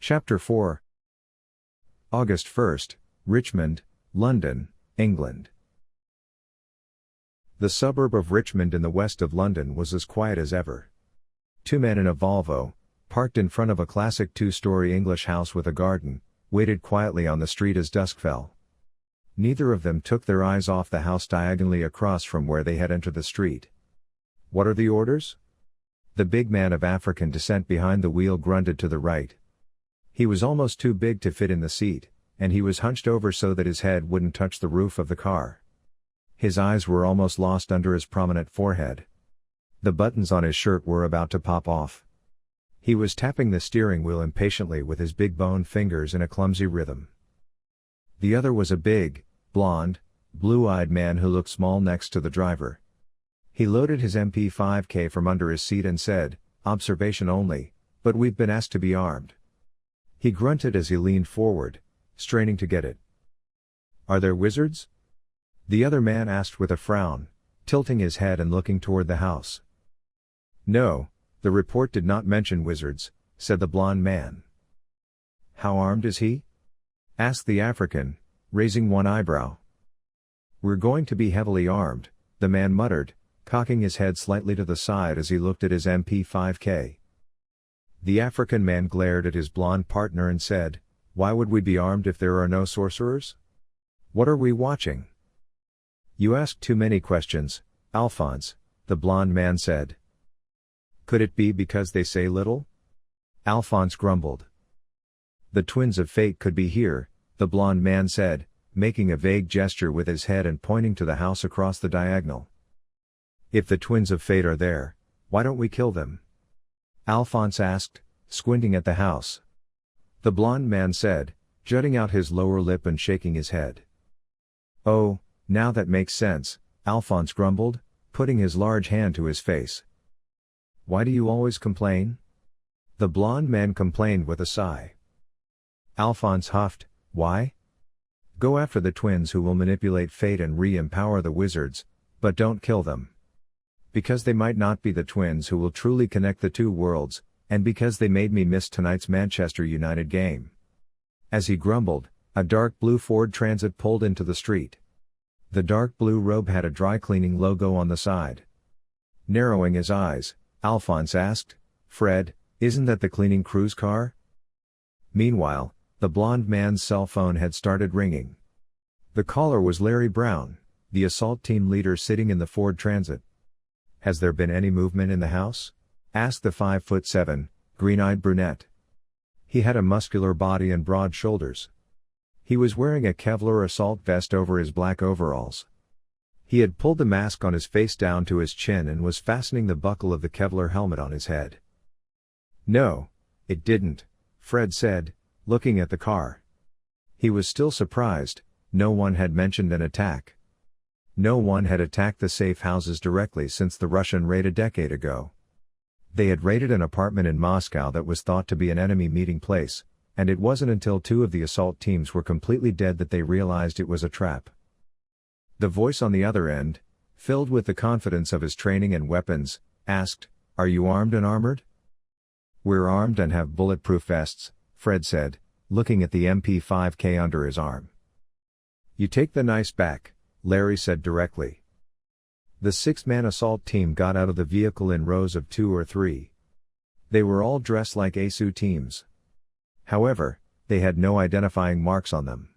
Chapter 4 August 1st, Richmond, London, England. The suburb of Richmond in the west of London was as quiet as ever. Two men in a Volvo, parked in front of a classic two-story English house with a garden, waited quietly on the street as dusk fell. Neither of them took their eyes off the house diagonally across from where they had entered the street. "What are the orders?" The big man of African descent behind the wheel grunted to the right. He was almost too big to fit in the seat, and he was hunched over so that his head wouldn't touch the roof of the car. His eyes were almost lost under his prominent forehead. The buttons on his shirt were about to pop off. He was tapping the steering wheel impatiently with his big boned fingers in a clumsy rhythm. The other was a big, blond, blue-eyed man who looked small next to the driver. He loaded his MP5K from under his seat and said, "Observation only, but we've been asked to be armed." He grunted as he leaned forward, straining to get it. "Are there wizards?" the other man asked with a frown, tilting his head and looking toward the house. "No, the report did not mention wizards," said the blond man. "How armed is he?" asked the African, raising one eyebrow. "We're going to be heavily armed," the man muttered, cocking his head slightly to the side as he looked at his MP5K. The African man glared at his blond partner and said, "Why would we be armed if there are no sorcerers? What are we watching?" "You ask too many questions, Alphonse," the blond man said. "Could it be because they say little?" Alphonse grumbled. "The twins of fate could be here," the blond man said, making a vague gesture with his head and pointing to the house across the diagonal. "If the twins of fate are there, why don't we kill them?" Alphonse asked, squinting at the house. The blond man said, jutting out his lower lip and shaking his head. "Oh, now that makes sense," Alphonse grumbled, putting his large hand to his face. "Why do you always complain?" the blond man complained with a sigh. Alphonse huffed, "Why? Go after the twins who will manipulate fate and re-empower the wizards, but don't kill them. Because they might not be the twins who will truly connect the two worlds, and because they made me miss tonight's Manchester United game." As he grumbled, a dark blue Ford Transit pulled into the street. The dark blue robe had a dry cleaning logo on the side. Narrowing his eyes, Alphonse asked, "Fred, isn't that the cleaning crew's car?" Meanwhile, the blond man's cell phone had started ringing. The caller was Larry Brown, the assault team leader sitting in the Ford Transit. "Has there been any movement in the house?" asked the 5'7", green-eyed brunette. He had a muscular body and broad shoulders. He was wearing a Kevlar assault vest over his black overalls. He had pulled the mask on his face down to his chin and was fastening the buckle of the Kevlar helmet on his head. "No, it didn't," Fred said, looking at the car. He was still surprised, no one had mentioned an attack. No one had attacked the safe houses directly since the Russian raid a decade ago. They had raided an apartment in Moscow that was thought to be an enemy meeting place, and it wasn't until two of the assault teams were completely dead that they realized it was a trap. The voice on the other end, filled with the confidence of his training and weapons, asked, "Are you armed and armored?" "We're armed and have bulletproof vests," Fred said, looking at the MP5K under his arm. "You take the knife back," Larry said directly. The six-man assault team got out of the vehicle in rows of 2 or 3. They were all dressed like ASU teams. However, they had no identifying marks on them.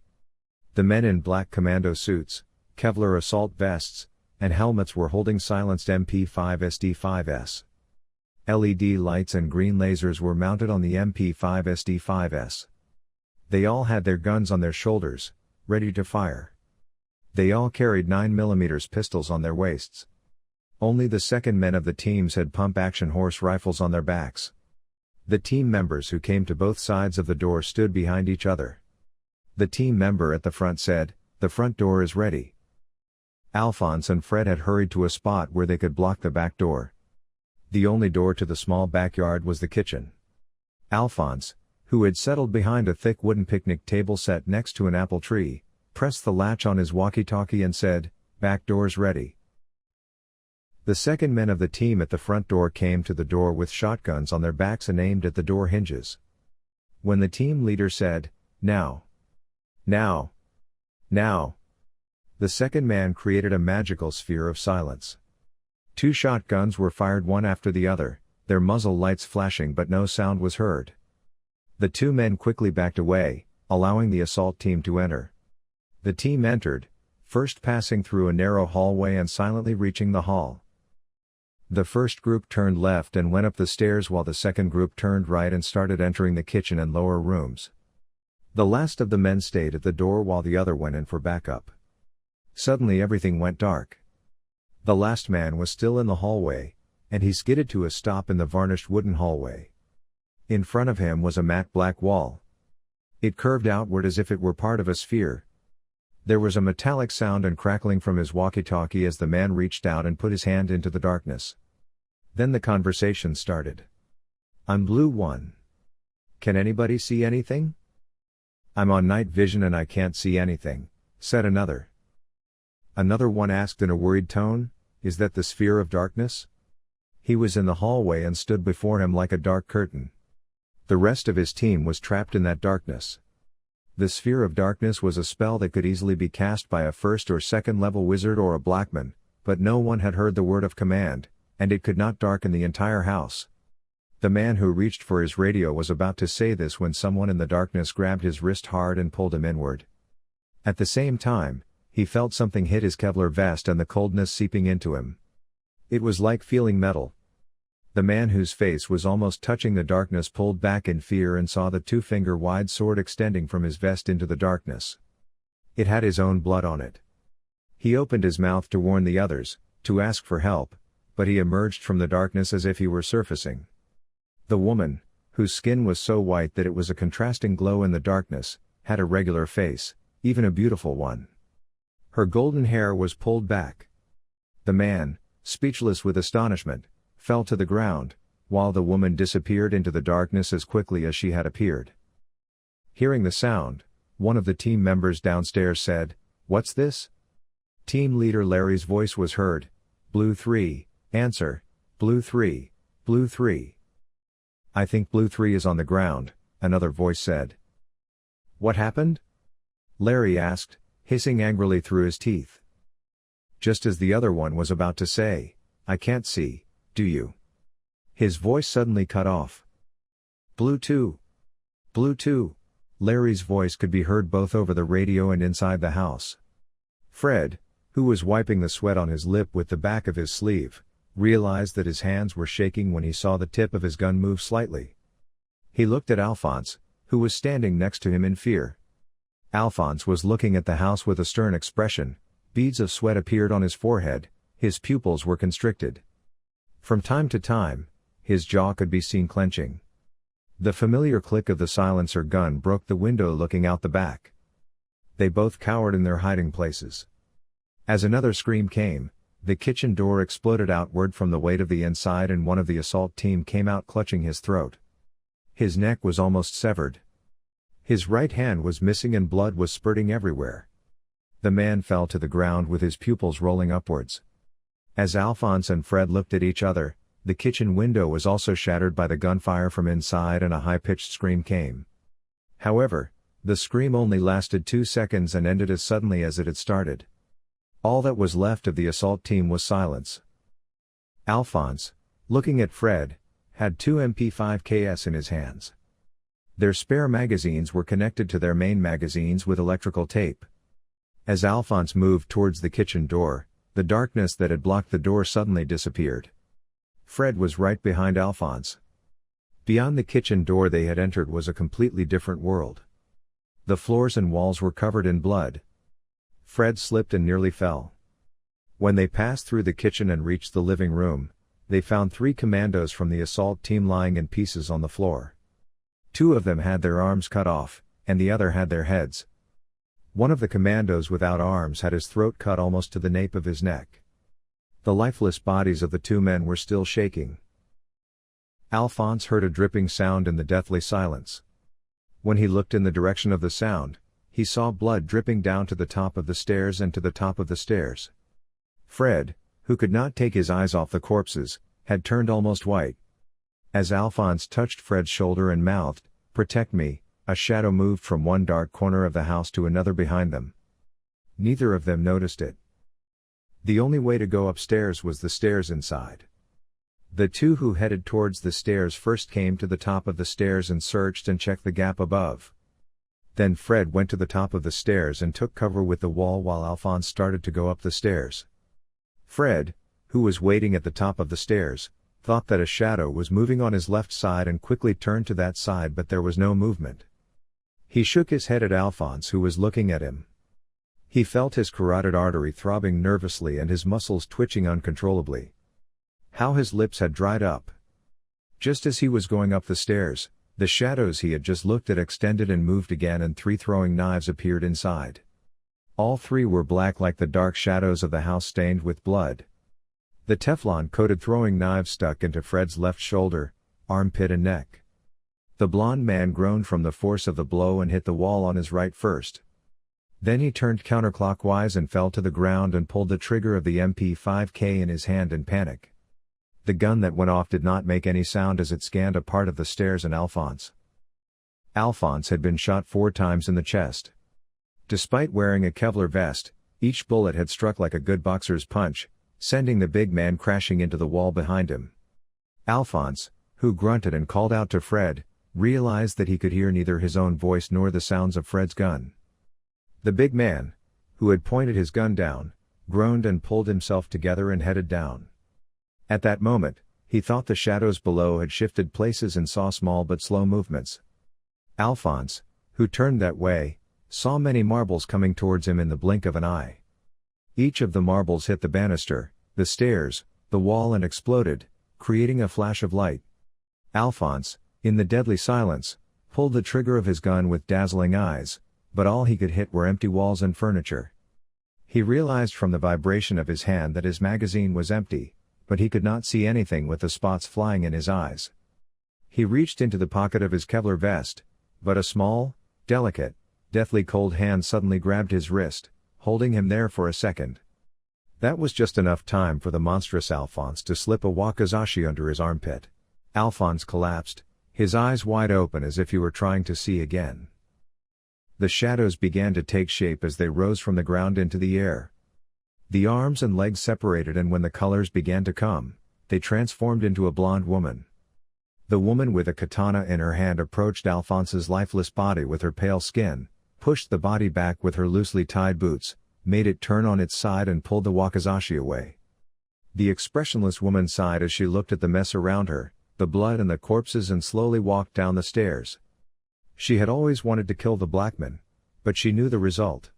The men in black commando suits, Kevlar assault vests, and helmets were holding silenced MP5 SD5s. LED lights and green lasers were mounted on the MP5 SD5s. They all had their guns on their shoulders, ready to fire. They all carried 9mm pistols on their waists. Only the second men of the teams had pump-action horse rifles on their backs. The team members who came to both sides of the door stood behind each other. The team member at the front said, "The front door is ready." Alphonse and Fred had hurried to a spot where they could block the back door. The only door to the small backyard was the kitchen. Alphonse, who had settled behind a thick wooden picnic table set next to an apple tree, pressed the latch on his walkie-talkie and said, "Back door's ready." The second men of the team at the front door came to the door with shotguns on their backs and aimed at the door hinges. When the team leader said, "Now. Now. Now." The second man created a magical sphere of silence. 2 shotguns were fired one after the other, their muzzle lights flashing, but no sound was heard. The 2 men quickly backed away, allowing the assault team to enter. The team entered, first passing through a narrow hallway and silently reaching the hall. The first group turned left and went up the stairs while the second group turned right and started entering the kitchen and lower rooms. The last of the men stayed at the door while the other went in for backup. Suddenly everything went dark. The last man was still in the hallway, and he skidded to a stop in the varnished wooden hallway. In front of him was a matte black wall. It curved outward as if it were part of a sphere. There was a metallic sound and crackling from his walkie-talkie as the man reached out and put his hand into the darkness. Then the conversation started. "I'm Blue 1. Can anybody see anything?" "I'm on night vision and I can't see anything," said another. Another one asked in a worried tone, "Is that the sphere of darkness?" He was in the hallway and stood before him like a dark curtain. The rest of his team was trapped in that darkness. The sphere of darkness was a spell that could easily be cast by a first or second level wizard or a blackman, but no one had heard the word of command, and it could not darken the entire house. The man who reached for his radio was about to say this when someone in the darkness grabbed his wrist hard and pulled him inward. At the same time, he felt something hit his Kevlar vest and the coldness seeping into him. It was like feeling metal. The man whose face was almost touching the darkness pulled back in fear and saw the 2-finger-wide sword extending from his vest into the darkness. It had his own blood on it. He opened his mouth to warn the others, to ask for help, but he emerged from the darkness as if he were surfacing. The woman, whose skin was so white that it was a contrasting glow in the darkness, had a regular face, even a beautiful one. Her golden hair was pulled back. The man, speechless with astonishment, fell to the ground, while the woman disappeared into the darkness as quickly as she had appeared. Hearing the sound, one of the team members downstairs said, "What's this?" Team leader Larry's voice was heard, "Blue 3, answer, Blue 3, Blue 3. "I think Blue 3 is on the ground," another voice said. "What happened?" Larry asked, hissing angrily through his teeth. Just as the other one was about to say, "I can't see, do you?" his voice suddenly cut off. "Blue 2. Blue 2. Larry's voice could be heard both over the radio and inside the house. Fred, who was wiping the sweat on his lip with the back of his sleeve, realized that his hands were shaking when he saw the tip of his gun move slightly. He looked at Alphonse, who was standing next to him in fear. Alphonse was looking at the house with a stern expression, beads of sweat appeared on his forehead, his pupils were constricted. From time to time, his jaw could be seen clenching. The familiar click of the silencer gun broke the window looking out the back. They both cowered in their hiding places. As another scream came, the kitchen door exploded outward from the weight of the inside and one of the assault team came out clutching his throat. His neck was almost severed. His right hand was missing and blood was spurting everywhere. The man fell to the ground with his pupils rolling upwards. As Alphonse and Fred looked at each other, the kitchen window was also shattered by the gunfire from inside and a high-pitched scream came. However, the scream only lasted 2 seconds and ended as suddenly as it had started. All that was left of the assault team was silence. Alphonse, looking at Fred, had 2 MP5KS in his hands. Their spare magazines were connected to their main magazines with electrical tape. As Alphonse moved towards the kitchen door, the darkness that had blocked the door suddenly disappeared. Fred was right behind Alphonse. Beyond the kitchen door they had entered was a completely different world. The floors and walls were covered in blood. Fred slipped and nearly fell. When they passed through the kitchen and reached the living room, they found 3 commandos from the assault team lying in pieces on the floor. 2 of them had their arms cut off, and the other had their heads. One of the commandos without arms had his throat cut almost to the nape of his neck. The lifeless bodies of the 2 men were still shaking. Alphonse heard a dripping sound in the deathly silence. When he looked in the direction of the sound, he saw blood dripping down to the top of the stairs and to the top of the stairs. Fred, who could not take his eyes off the corpses, had turned almost white. As Alphonse touched Fred's shoulder and mouthed, "Protect me," A shadow moved from one dark corner of the house to another behind them. Neither of them noticed it. The only way to go upstairs was the stairs inside. The two who headed towards the stairs first came to the top of the stairs and searched and checked the gap above. Then Fred went to the top of the stairs and took cover with the wall while Alphonse started to go up the stairs. Fred, who was waiting at the top of the stairs, thought that a shadow was moving on his left side and quickly turned to that side, but there was no movement. He shook his head at Alphonse, who was looking at him. He felt his carotid artery throbbing nervously and his muscles twitching uncontrollably. How his lips had dried up. Just as he was going up the stairs, the shadows he had just looked at extended and moved again, and 3 throwing knives appeared inside. All 3 were black like the dark shadows of the house stained with blood. The Teflon-coated throwing knives stuck into Fred's left shoulder, armpit and neck. The blond man groaned from the force of the blow and hit the wall on his right first. Then he turned counterclockwise and fell to the ground and pulled the trigger of the MP5K in his hand in panic. The gun that went off did not make any sound as it scanned a part of the stairs and Alphonse. Alphonse had been shot 4 times in the chest. Despite wearing a Kevlar vest, each bullet had struck like a good boxer's punch, sending the big man crashing into the wall behind him. Alphonse, who grunted and called out to Fred, realized that he could hear neither his own voice nor the sounds of Fred's gun. The big man, who had pointed his gun down, groaned and pulled himself together and headed down. At that moment, he thought the shadows below had shifted places and saw small but slow movements. Alphonse, who turned that way, saw many marbles coming towards him in the blink of an eye. Each of the marbles hit the banister, the stairs, the wall and exploded, creating a flash of light. Alphonse, in the deadly silence, pulled the trigger of his gun with dazzling eyes, but all he could hit were empty walls and furniture. He realized from the vibration of his hand that his magazine was empty, but he could not see anything with the spots flying in his eyes. He reached into the pocket of his Kevlar vest, but a small, delicate, deathly cold hand suddenly grabbed his wrist, holding him there for a second. That was just enough time for the monstrous Alphonse to slip a wakizashi under his armpit. Alphonse collapsed, his eyes wide open as if he were trying to see again. The shadows began to take shape as they rose from the ground into the air. The arms and legs separated, and when the colors began to come, they transformed into a blonde woman. The woman with a katana in her hand approached Alphonse's lifeless body with her pale skin, pushed the body back with her loosely tied boots, made it turn on its side and pulled the wakizashi away. The expressionless woman sighed as she looked at the mess around her, the blood and the corpses, and slowly walked down the stairs. She had always wanted to kill the Blackmen, but she knew the result.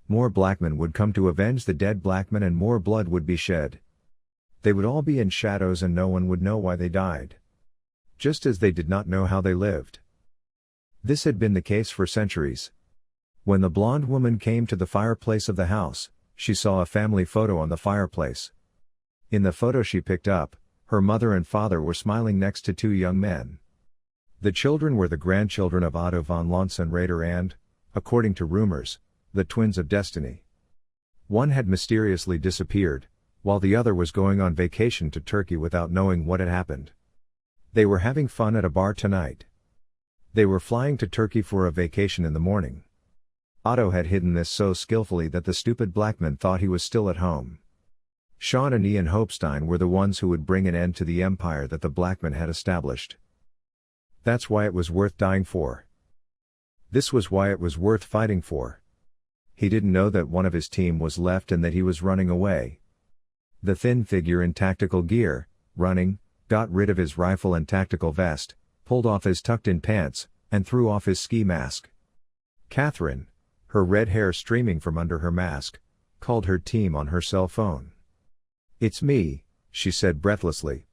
More Blackmen would come to avenge the dead Blackmen and more blood would be shed. They would all be in shadows and no one would know why they died. Just as they did not know how they lived. This had been the case for centuries. When the blonde woman came to the fireplace of the house, she saw a family photo on the fireplace. In the photo she picked up, her mother and father were smiling next to 2 young men. The children were the grandchildren of Otto von Lonsenrader and, according to rumors, the twins of destiny. One had mysteriously disappeared, while the other was going on vacation to Turkey without knowing what had happened. They were having fun at a bar tonight. They were flying to Turkey for a vacation in the morning. Otto had hidden this so skillfully that the stupid Blackman thought he was still at home. Sean and Ian Hopestein were the ones who would bring an end to the empire that the Blackman had established. That's why it was worth dying for. This was why it was worth fighting for. He didn't know that one of his team was left and that he was running away. The thin figure in tactical gear, running, got rid of his rifle and tactical vest, pulled off his tucked-in pants, and threw off his ski mask. Catherine, her red hair streaming from under her mask, called her team on her cell phone. "It's me," she said breathlessly.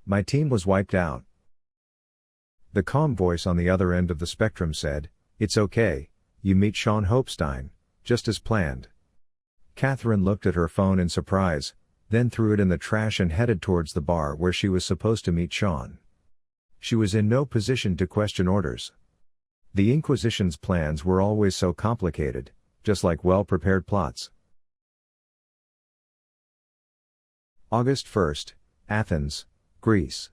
"My team was wiped out." The calm voice on the other end of the spectrum said, "It's okay, you meet Sean Hopestein, just as planned." Catherine looked at her phone in surprise, then threw it in the trash and headed towards the bar where she was supposed to meet Sean. She was in no position to question orders. The Inquisition's plans were always so complicated, just like well-prepared plots. August 1st, Athens, Greece.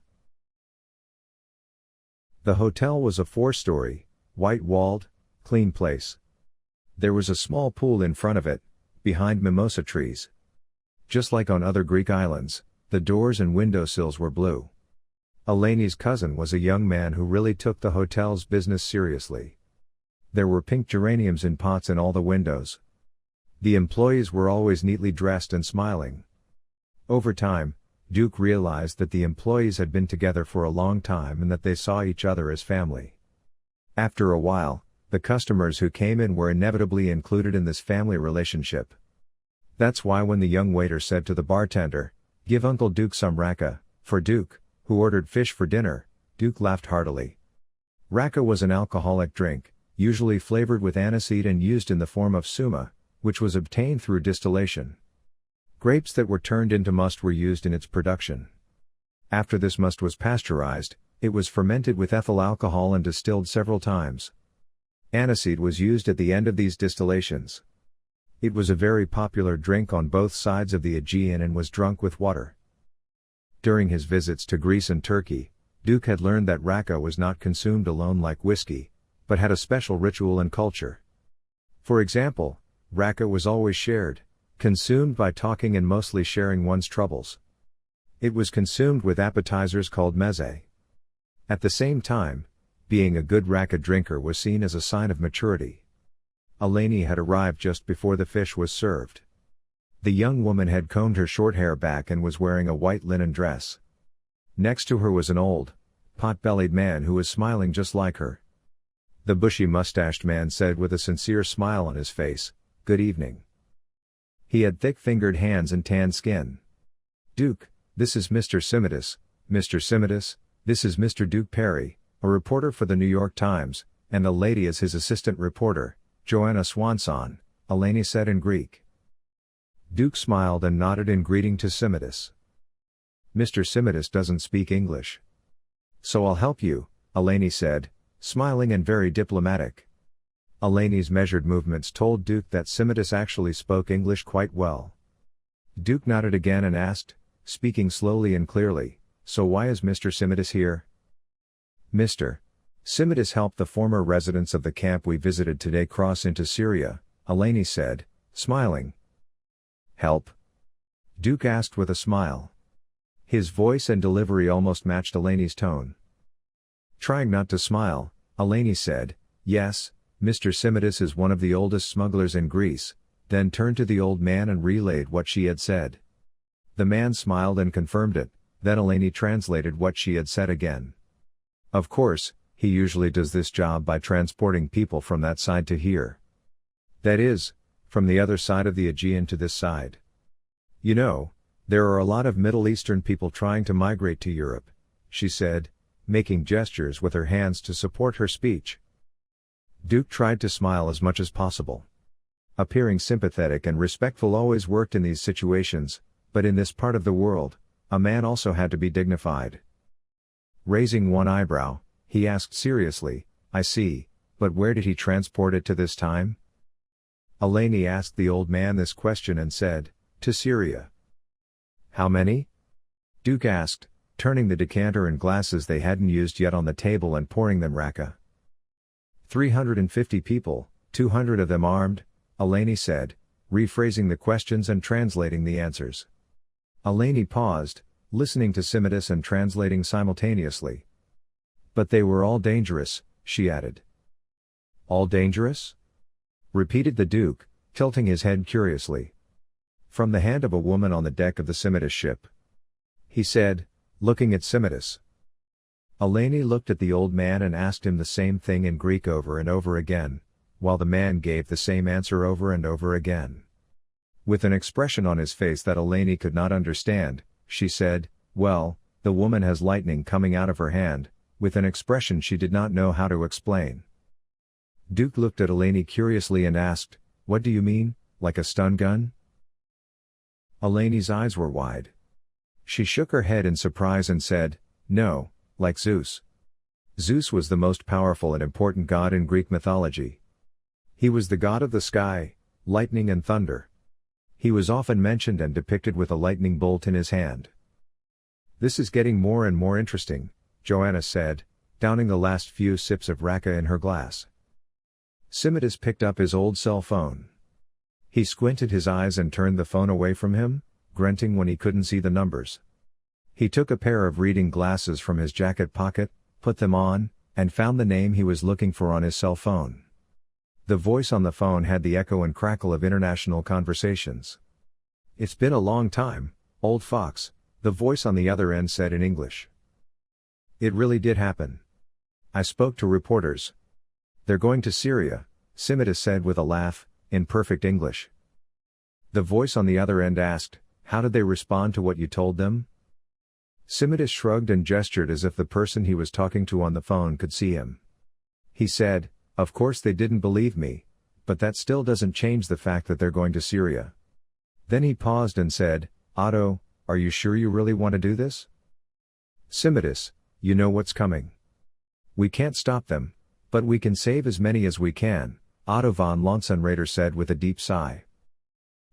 The hotel was a 4-story, white-walled, clean place. There was a small pool in front of it, behind mimosa trees. Just like on other Greek islands, the doors and windowsills were blue. Eleni's cousin was a young man who really took the hotel's business seriously. There were pink geraniums in pots in all the windows. The employees were always neatly dressed and smiling. Over time, Duke realized that the employees had been together for a long time and that they saw each other as family. After a while, the customers who came in were inevitably included in this family relationship. That's why when the young waiter said to the bartender, "Give Uncle Duke some raka," for Duke, who ordered fish for dinner, Duke laughed heartily. Raka was an alcoholic drink, usually flavored with aniseed and used in the form of suma, which was obtained through distillation. Grapes that were turned into must were used in its production. After this must was pasteurized, it was fermented with ethyl alcohol and distilled several times. Aniseed was used at the end of these distillations. It was a very popular drink on both sides of the Aegean and was drunk with water. During his visits to Greece and Turkey, Duke had learned that raka was not consumed alone like whiskey, but had a special ritual and culture. For example, raka was always shared, consumed by talking and mostly sharing one's troubles. It was consumed with appetizers called meze. At the same time, being a good raka drinker was seen as a sign of maturity. Eleni had arrived just before the fish was served. The young woman had combed her short hair back and was wearing a white linen dress. Next to her was an old, pot-bellied man who was smiling just like her. The bushy-mustached man said with a sincere smile on his face, "Good evening." He had thick-fingered hands and tanned skin. "Duke, this is Mr. Simitis, Mr. Simitis, this is Mr. Duke Perry, a reporter for the New York Times, and the lady is his assistant reporter, Joanna Swanson," Eleni said in Greek. Duke smiled and nodded in greeting to Simitis. "Mr. Simitis doesn't speak English. So I'll help you," Eleni said, smiling and very diplomatic. Eleni's measured movements told Duke that Simitis actually spoke English quite well. Duke nodded again and asked, speaking slowly and clearly, "So why is Mr. Simitis here?" Mr. Simitis helped the former residents of the camp we visited today cross into Syria, Eleni said, smiling. "Help?" Duke asked with a smile. His voice and delivery almost matched Eleni's tone. Trying not to smile, Eleni said, "Yes, Mr. Simitis is one of the oldest smugglers in Greece," then turned to the old man and relayed what she had said. The man smiled and confirmed it, then Eleni translated what she had said again. Of course, he usually does this job by transporting people from that side to here. That is, from the other side of the Aegean to this side. "You know, there are a lot of Middle Eastern people trying to migrate to Europe," she said, making gestures with her hands to support her speech. Duke tried to smile as much as possible. Appearing sympathetic and respectful always worked in these situations, but in this part of the world, a man also had to be dignified. Raising one eyebrow, he asked seriously, "I see, but where did he transport it to this time?" Eleni asked the old man this question and said, "To Syria." "How many?" Duke asked, turning the decanter and glasses they hadn't used yet on the table and pouring them raka. 350 people, 200 of them armed," Eleni said, rephrasing the questions and translating the answers. Eleni paused, listening to Simitis and translating simultaneously. "But they were all dangerous," she added. "All dangerous?" repeated the Duke, tilting his head curiously. "From the hand of a woman on the deck of the Simitis ship," he said, looking at Simitis. Eleni looked at the old man and asked him the same thing in Greek over and over again, while the man gave the same answer over and over again. With an expression on his face that Eleni could not understand, she said, "Well, the woman has lightning coming out of her hand," with an expression she did not know how to explain. Duke looked at Eleni curiously and asked, "What do you mean, like a stun gun?" Eleni's eyes were wide. She shook her head in surprise and said, "No, like Zeus." Zeus was the most powerful and important god in Greek mythology. He was the god of the sky, lightning and thunder. He was often mentioned and depicted with a lightning bolt in his hand. "This is getting more and more interesting," Joanna said, downing the last few sips of raka in her glass. Simitis picked up his old cell phone. He squinted his eyes and turned the phone away from him, grunting when he couldn't see the numbers. He took a pair of reading glasses from his jacket pocket, put them on, and found the name he was looking for on his cell phone. The voice on the phone had the echo and crackle of international conversations. "It's been a long time, old fox," the voice on the other end said in English. "It really did happen. I spoke to reporters. They're going to Syria," Simitis said with a laugh, in perfect English. The voice on the other end asked, "How did they respond to what you told them?" Simitis shrugged and gestured as if the person he was talking to on the phone could see him. He said, "Of course they didn't believe me, but that still doesn't change the fact that they're going to Syria." Then he paused and said, "Otto, are you sure you really want to do this?" "Simitis, you know what's coming. We can't stop them, but we can save as many as we can," Otto von Lonsenrader said with a deep sigh.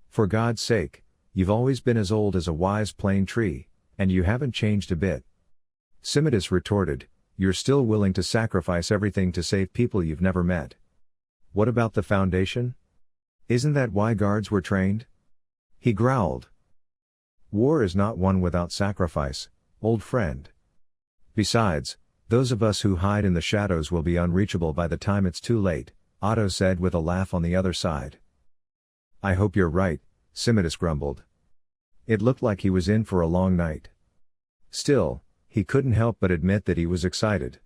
"For God's sake, you've always been as old as a wise plane tree, and you haven't changed a bit." Simitis retorted, "You're still willing to sacrifice everything to save people you've never met. What about the Foundation? Isn't that why guards were trained?" He growled. "War is not won without sacrifice, old friend. Besides, those of us who hide in the shadows will be unreachable by the time it's too late," Otto said with a laugh on the other side. "I hope you're right," Simitis grumbled. It looked like he was in for a long night. Still, he couldn't help but admit that he was excited.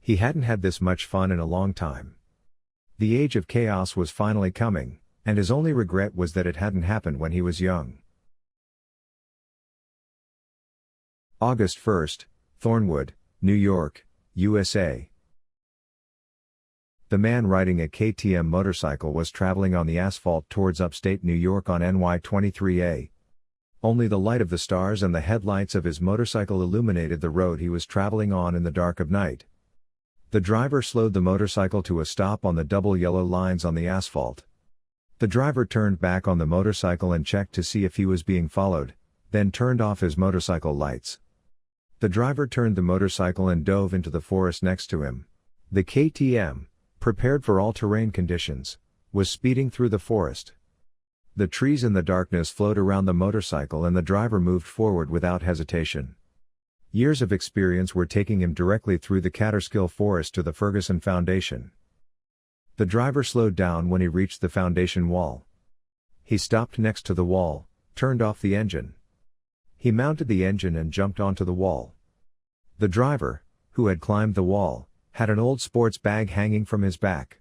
He hadn't had this much fun in a long time. The age of chaos was finally coming, and his only regret was that it hadn't happened when he was young. August 1st, Thornwood, New York, USA. The man riding a KTM motorcycle was traveling on the asphalt towards upstate New York on NY 23A. Only the light of the stars and the headlights of his motorcycle illuminated the road he was traveling on in the dark of night. The driver slowed the motorcycle to a stop on the double yellow lines on the asphalt. The driver turned back on the motorcycle and checked to see if he was being followed, then turned off his motorcycle lights. The driver turned the motorcycle and dove into the forest next to him. The KTM, prepared for all-terrain conditions, was speeding through the forest. The trees in the darkness flowed around the motorcycle and the driver moved forward without hesitation. Years of experience were taking him directly through the Catterskill Forest to the Ferguson Foundation. The driver slowed down when he reached the foundation wall. He stopped next to the wall, turned off the engine. He mounted the engine and jumped onto the wall. The driver, who had climbed the wall, had an old sports bag hanging from his back.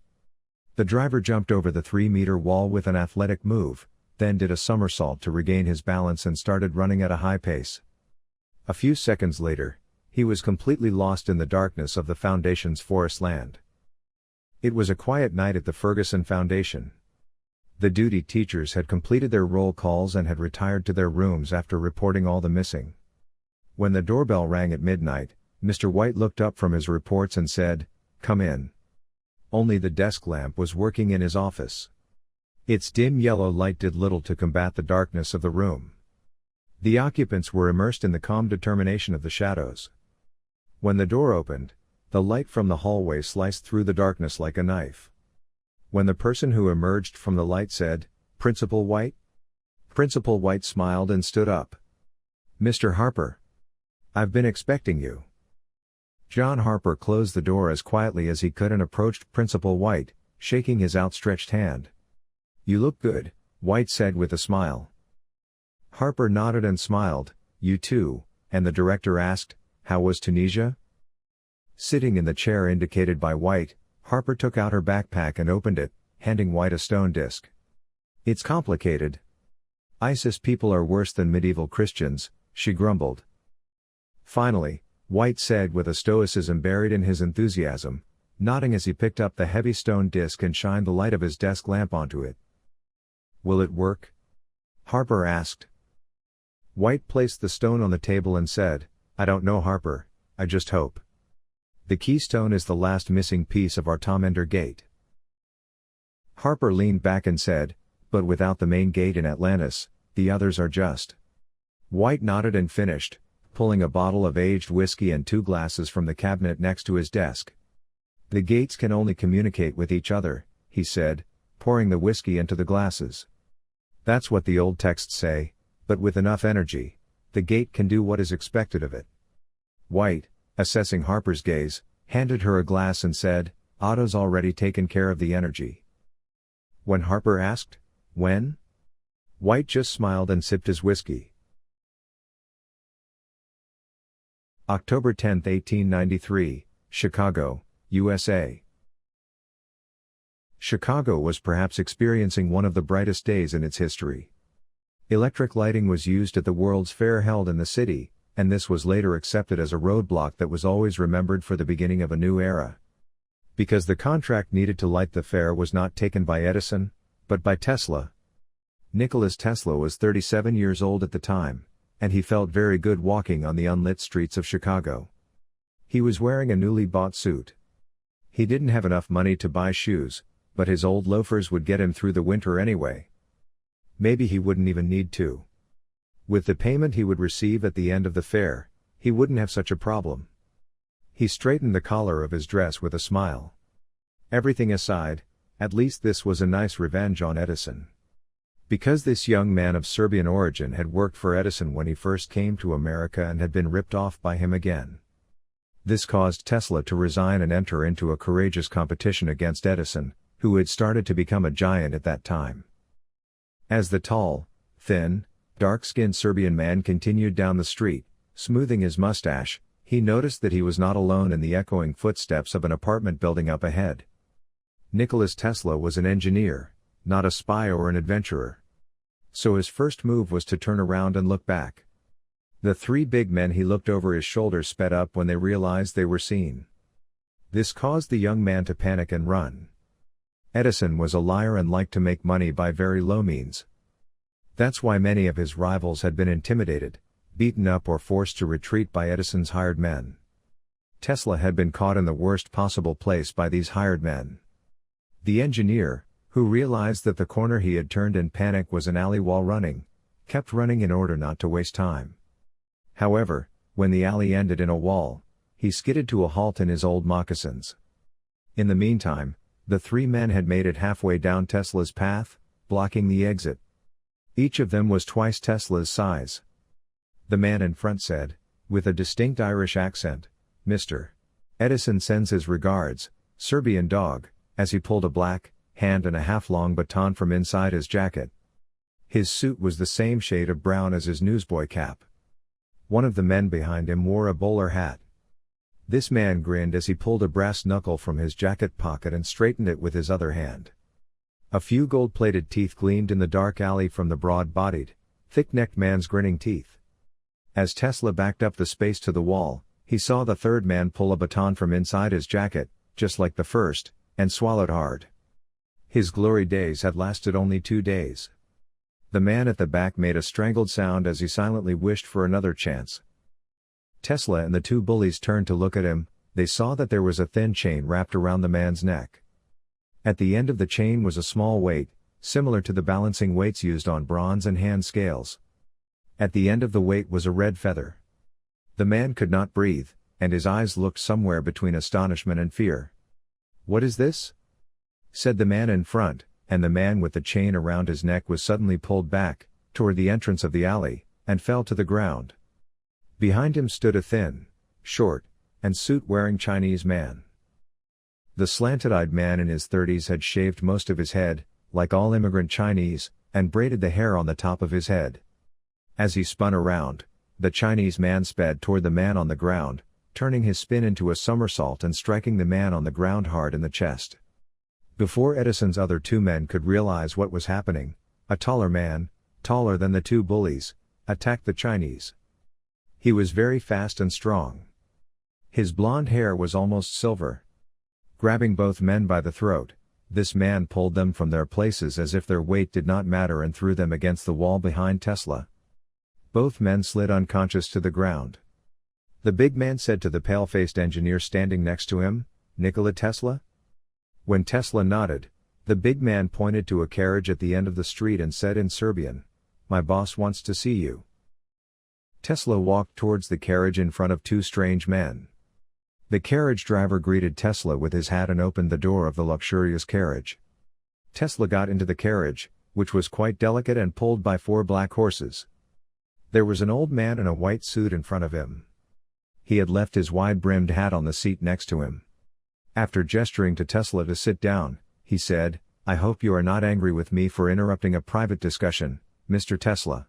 The driver jumped over the 3-meter wall with an athletic move, then did a somersault to regain his balance and started running at a high pace. A few seconds later, he was completely lost in the darkness of the Foundation's forest land. It was a quiet night at the Ferguson Foundation. The duty teachers had completed their roll calls and had retired to their rooms after reporting all the missing. When the doorbell rang at midnight, Mr. White looked up from his reports and said, "Come in." Only the desk lamp was working in his office. Its dim yellow light did little to combat the darkness of the room. The occupants were immersed in the calm determination of the shadows. When the door opened, the light from the hallway sliced through the darkness like a knife. When the person who emerged from the light said, "Principal White?" Principal White smiled and stood up. "Mr. Harper. I've been expecting you." John Harper closed the door as quietly as he could and approached Principal White, shaking his outstretched hand. "You look good," White said with a smile. Harper nodded and smiled, "You too," and the director asked, "How was Tunisia?" Sitting in the chair indicated by White, Harper took out her backpack and opened it, handing White a stone disc. "It's complicated. ISIS people are worse than medieval Christians," she grumbled. Finally, White said with a stoicism buried in his enthusiasm, nodding as he picked up the heavy stone disc and shined the light of his desk lamp onto it. "Will it work?" Harper asked. White placed the stone on the table and said, "I don't know, Harper, I just hope. The keystone is the last missing piece of our Tomender gate." Harper leaned back and said, "But without the main gate in Atlantis, the others are just." White nodded and finished, pulling a bottle of aged whiskey and 2 glasses from the cabinet next to his desk. "The gates can only communicate with each other," he said, pouring the whiskey into the glasses. "That's what the old texts say, but with enough energy, the gate can do what is expected of it." White, assessing Harper's gaze, handed her a glass and said, "Otto's already taken care of the energy." When Harper asked, "When?" White just smiled and sipped his whiskey. October 10, 1893, Chicago, USA. Chicago was perhaps experiencing one of the brightest days in its history. Electric lighting was used at the World's Fair held in the city, and this was later accepted as a roadblock that was always remembered for the beginning of a new era. Because the contract needed to light the fair was not taken by Edison, but by Tesla. Nicholas Tesla was 37 years old at the time, and he felt very good walking on the unlit streets of Chicago. He was wearing a newly bought suit. He didn't have enough money to buy shoes, but his old loafers would get him through the winter anyway. Maybe he wouldn't even need to. With the payment he would receive at the end of the fair, he wouldn't have such a problem. He straightened the collar of his dress with a smile. Everything aside, at least this was a nice revenge on Edison. Because this young man of Serbian origin had worked for Edison when he first came to America and had been ripped off by him again. This caused Tesla to resign and enter into a courageous competition against Edison, who had started to become a giant at that time. As the tall, thin, dark-skinned Serbian man continued down the street, smoothing his mustache, he noticed that he was not alone in the echoing footsteps of an apartment building up ahead. Nicholas Tesla was an engineer, not a spy or an adventurer. So his first move was to turn around and look back. The 3 big men he looked over his shoulder sped up when they realized they were seen. This caused the young man to panic and run. Edison was a liar and liked to make money by very low means. That's why many of his rivals had been intimidated, beaten up or forced to retreat by Edison's hired men. Tesla had been caught in the worst possible place by these hired men. The engineer, who realized that the corner he had turned in panic was an alley while running, kept running in order not to waste time. However, when the alley ended in a wall, he skidded to a halt in his old moccasins. In the meantime, the 3 men had made it halfway down Tesla's path, blocking the exit. Each of them was twice Tesla's size. The man in front said, with a distinct Irish accent, "Mr. Edison sends his regards, Serbian dog," as he pulled a black, hand-and-a-half-long baton from inside his jacket. His suit was the same shade of brown as his newsboy cap. One of the men behind him wore a bowler hat. This man grinned as he pulled a brass knuckle from his jacket pocket and straightened it with his other hand. A few gold-plated teeth gleamed in the dark alley from the broad-bodied, thick-necked man's grinning teeth. As Tesla backed up the space to the wall, he saw the 3rd man pull a baton from inside his jacket, just like the first, and swallowed hard. His glory days had lasted only 2 days. The man at the back made a strangled sound as he silently wished for another chance. Tesla and the 2 bullies turned to look at him. They saw that there was a thin chain wrapped around the man's neck. At the end of the chain was a small weight, similar to the balancing weights used on bronze and hand scales. At the end of the weight was a red feather. The man could not breathe, and his eyes looked somewhere between astonishment and fear. "What is this?" said the man in front, and the man with the chain around his neck was suddenly pulled back, toward the entrance of the alley, and fell to the ground. Behind him stood a thin, short, and suit-wearing Chinese man. The slanted-eyed man in his 30s had shaved most of his head, like all immigrant Chinese, and braided the hair on the top of his head. As he spun around, the Chinese man sped toward the man on the ground, turning his spin into a somersault and striking the man on the ground hard in the chest. Before Edison's other 2 men could realize what was happening, a taller man, taller than the 2 bullies, attacked the Chinese. He was very fast and strong. His blonde hair was almost silver. Grabbing both men by the throat, this man pulled them from their places as if their weight did not matter and threw them against the wall behind Tesla. Both men slid unconscious to the ground. The big man said to the pale-faced engineer standing next to him, "Nikola Tesla?" When Tesla nodded, the big man pointed to a carriage at the end of the street and said in Serbian, "My boss wants to see you." Tesla walked towards the carriage in front of two strange men. The carriage driver greeted Tesla with his hat and opened the door of the luxurious carriage. Tesla got into the carriage, which was quite delicate and pulled by four black horses. There was an old man in a white suit in front of him. He had left his wide-brimmed hat on the seat next to him. After gesturing to Tesla to sit down, he said, "I hope you are not angry with me for interrupting a private discussion, Mr. Tesla."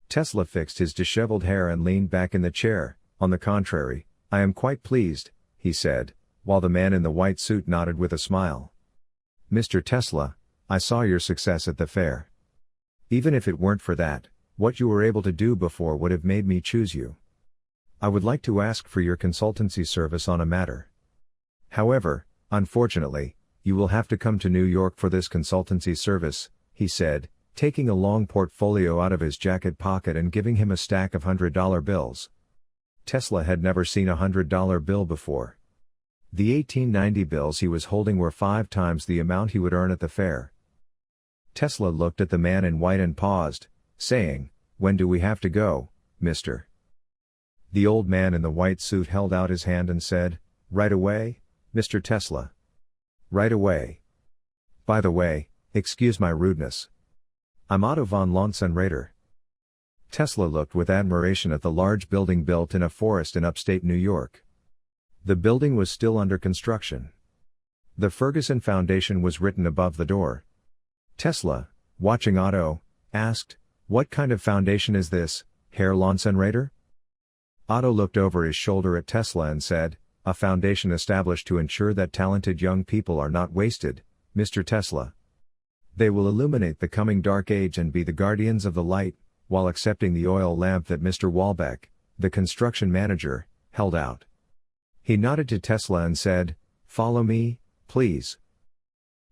Tesla fixed his disheveled hair and leaned back in the chair. "On the contrary, I am quite pleased," he said, while the man in the white suit nodded with a smile. "Mr. Tesla, I saw your success at the fair. Even if it weren't for that, what you were able to do before would have made me choose you. I would like to ask for your consultancy service on a matter. However, unfortunately, you will have to come to New York for this consultancy service," he said, taking a long portfolio out of his jacket pocket and giving him a stack of $100 bills. Tesla had never seen a $100 bill before. The 1890 bills he was holding were 5 times the amount he would earn at the fair. Tesla looked at the man in white and paused, saying, "When do we have to go, mister?" The old man in the white suit held out his hand and said, "Right away, Mr. Tesla. Right away. By the way, excuse my rudeness. I'm Otto von Lonsenrater." Tesla looked with admiration at the large building built in a forest in upstate New York. The building was still under construction. The Ferguson Foundation was written above the door. Tesla, watching Otto, asked, "What kind of foundation is this, Herr Lonsenrater?" Otto looked over his shoulder at Tesla and said, "A foundation established to ensure that talented young people are not wasted, Mr. Tesla. They will illuminate the coming dark age and be the guardians of the light, while accepting the oil lamp that Mr. Walbeck, the construction manager, held out." He nodded to Tesla and said, "Follow me, please."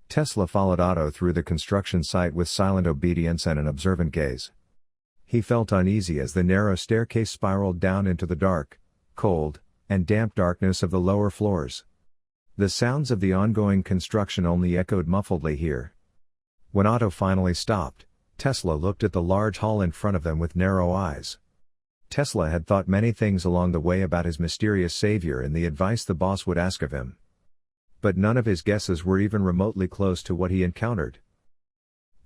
Tesla followed Otto through the construction site with silent obedience and an observant gaze. He felt uneasy as the narrow staircase spiraled down into the dark, cold, and damp darkness of the lower floors. The sounds of the ongoing construction only echoed muffledly here. When Otto finally stopped, Tesla looked at the large hall in front of them with narrow eyes. Tesla had thought many things along the way about his mysterious savior and the advice the boss would ask of him. But none of his guesses were even remotely close to what he encountered.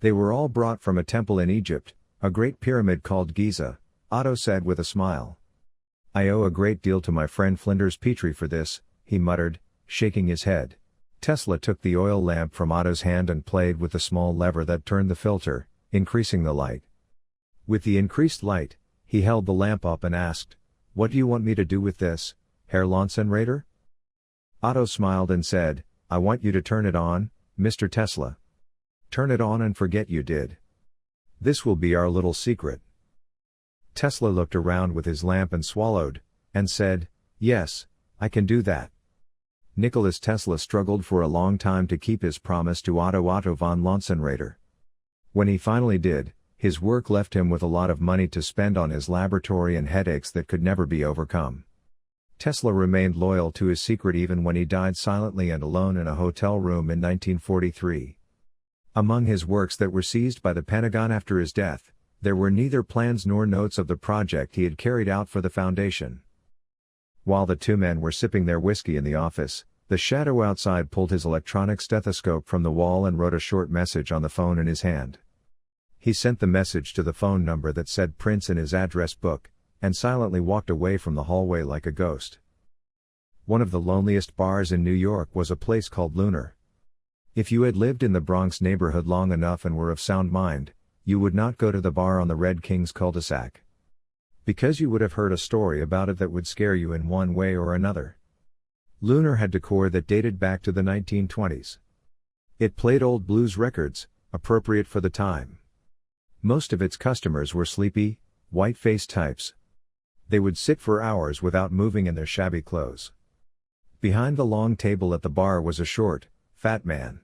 They were all brought from a temple in Egypt, a great pyramid called Giza, Otto said with a smile. "I owe a great deal to my friend Flinders Petrie for this," he muttered, shaking his head. Tesla took the oil lamp from Otto's hand and played with the small lever that turned the filter, increasing the light. With the increased light, he held the lamp up and asked, "What do you want me to do with this, Herr Lonsenrater?" Otto smiled and said, "I want you to turn it on, Mr. Tesla. Turn it on and forget you did. This will be our little secret." Tesla looked around with his lamp and swallowed, and said, "Yes, I can do that." Nicholas Tesla struggled for a long time to keep his promise to Otto von Lonsenrater. When he finally did, his work left him with a lot of money to spend on his laboratory and headaches that could never be overcome. Tesla remained loyal to his secret even when he died silently and alone in a hotel room in 1943. Among his works that were seized by the Pentagon after his death, there were neither plans nor notes of the project he had carried out for the Foundation. While the two men were sipping their whiskey in the office, the shadow outside pulled his electronic stethoscope from the wall and wrote a short message on the phone in his hand. He sent the message to the phone number that said Prince in his address book, and silently walked away from the hallway like a ghost. One of the loneliest bars in New York was a place called Lunar. If you had lived in the Bronx neighborhood long enough and were of sound mind, you would not go to the bar on the Red Kings cul-de-sac. Because you would have heard a story about it that would scare you in one way or another. Lunar had decor that dated back to the 1920s. It played old blues records, appropriate for the time. Most of its customers were sleepy, white-faced types. They would sit for hours without moving in their shabby clothes. Behind the long table at the bar was a short, fat man.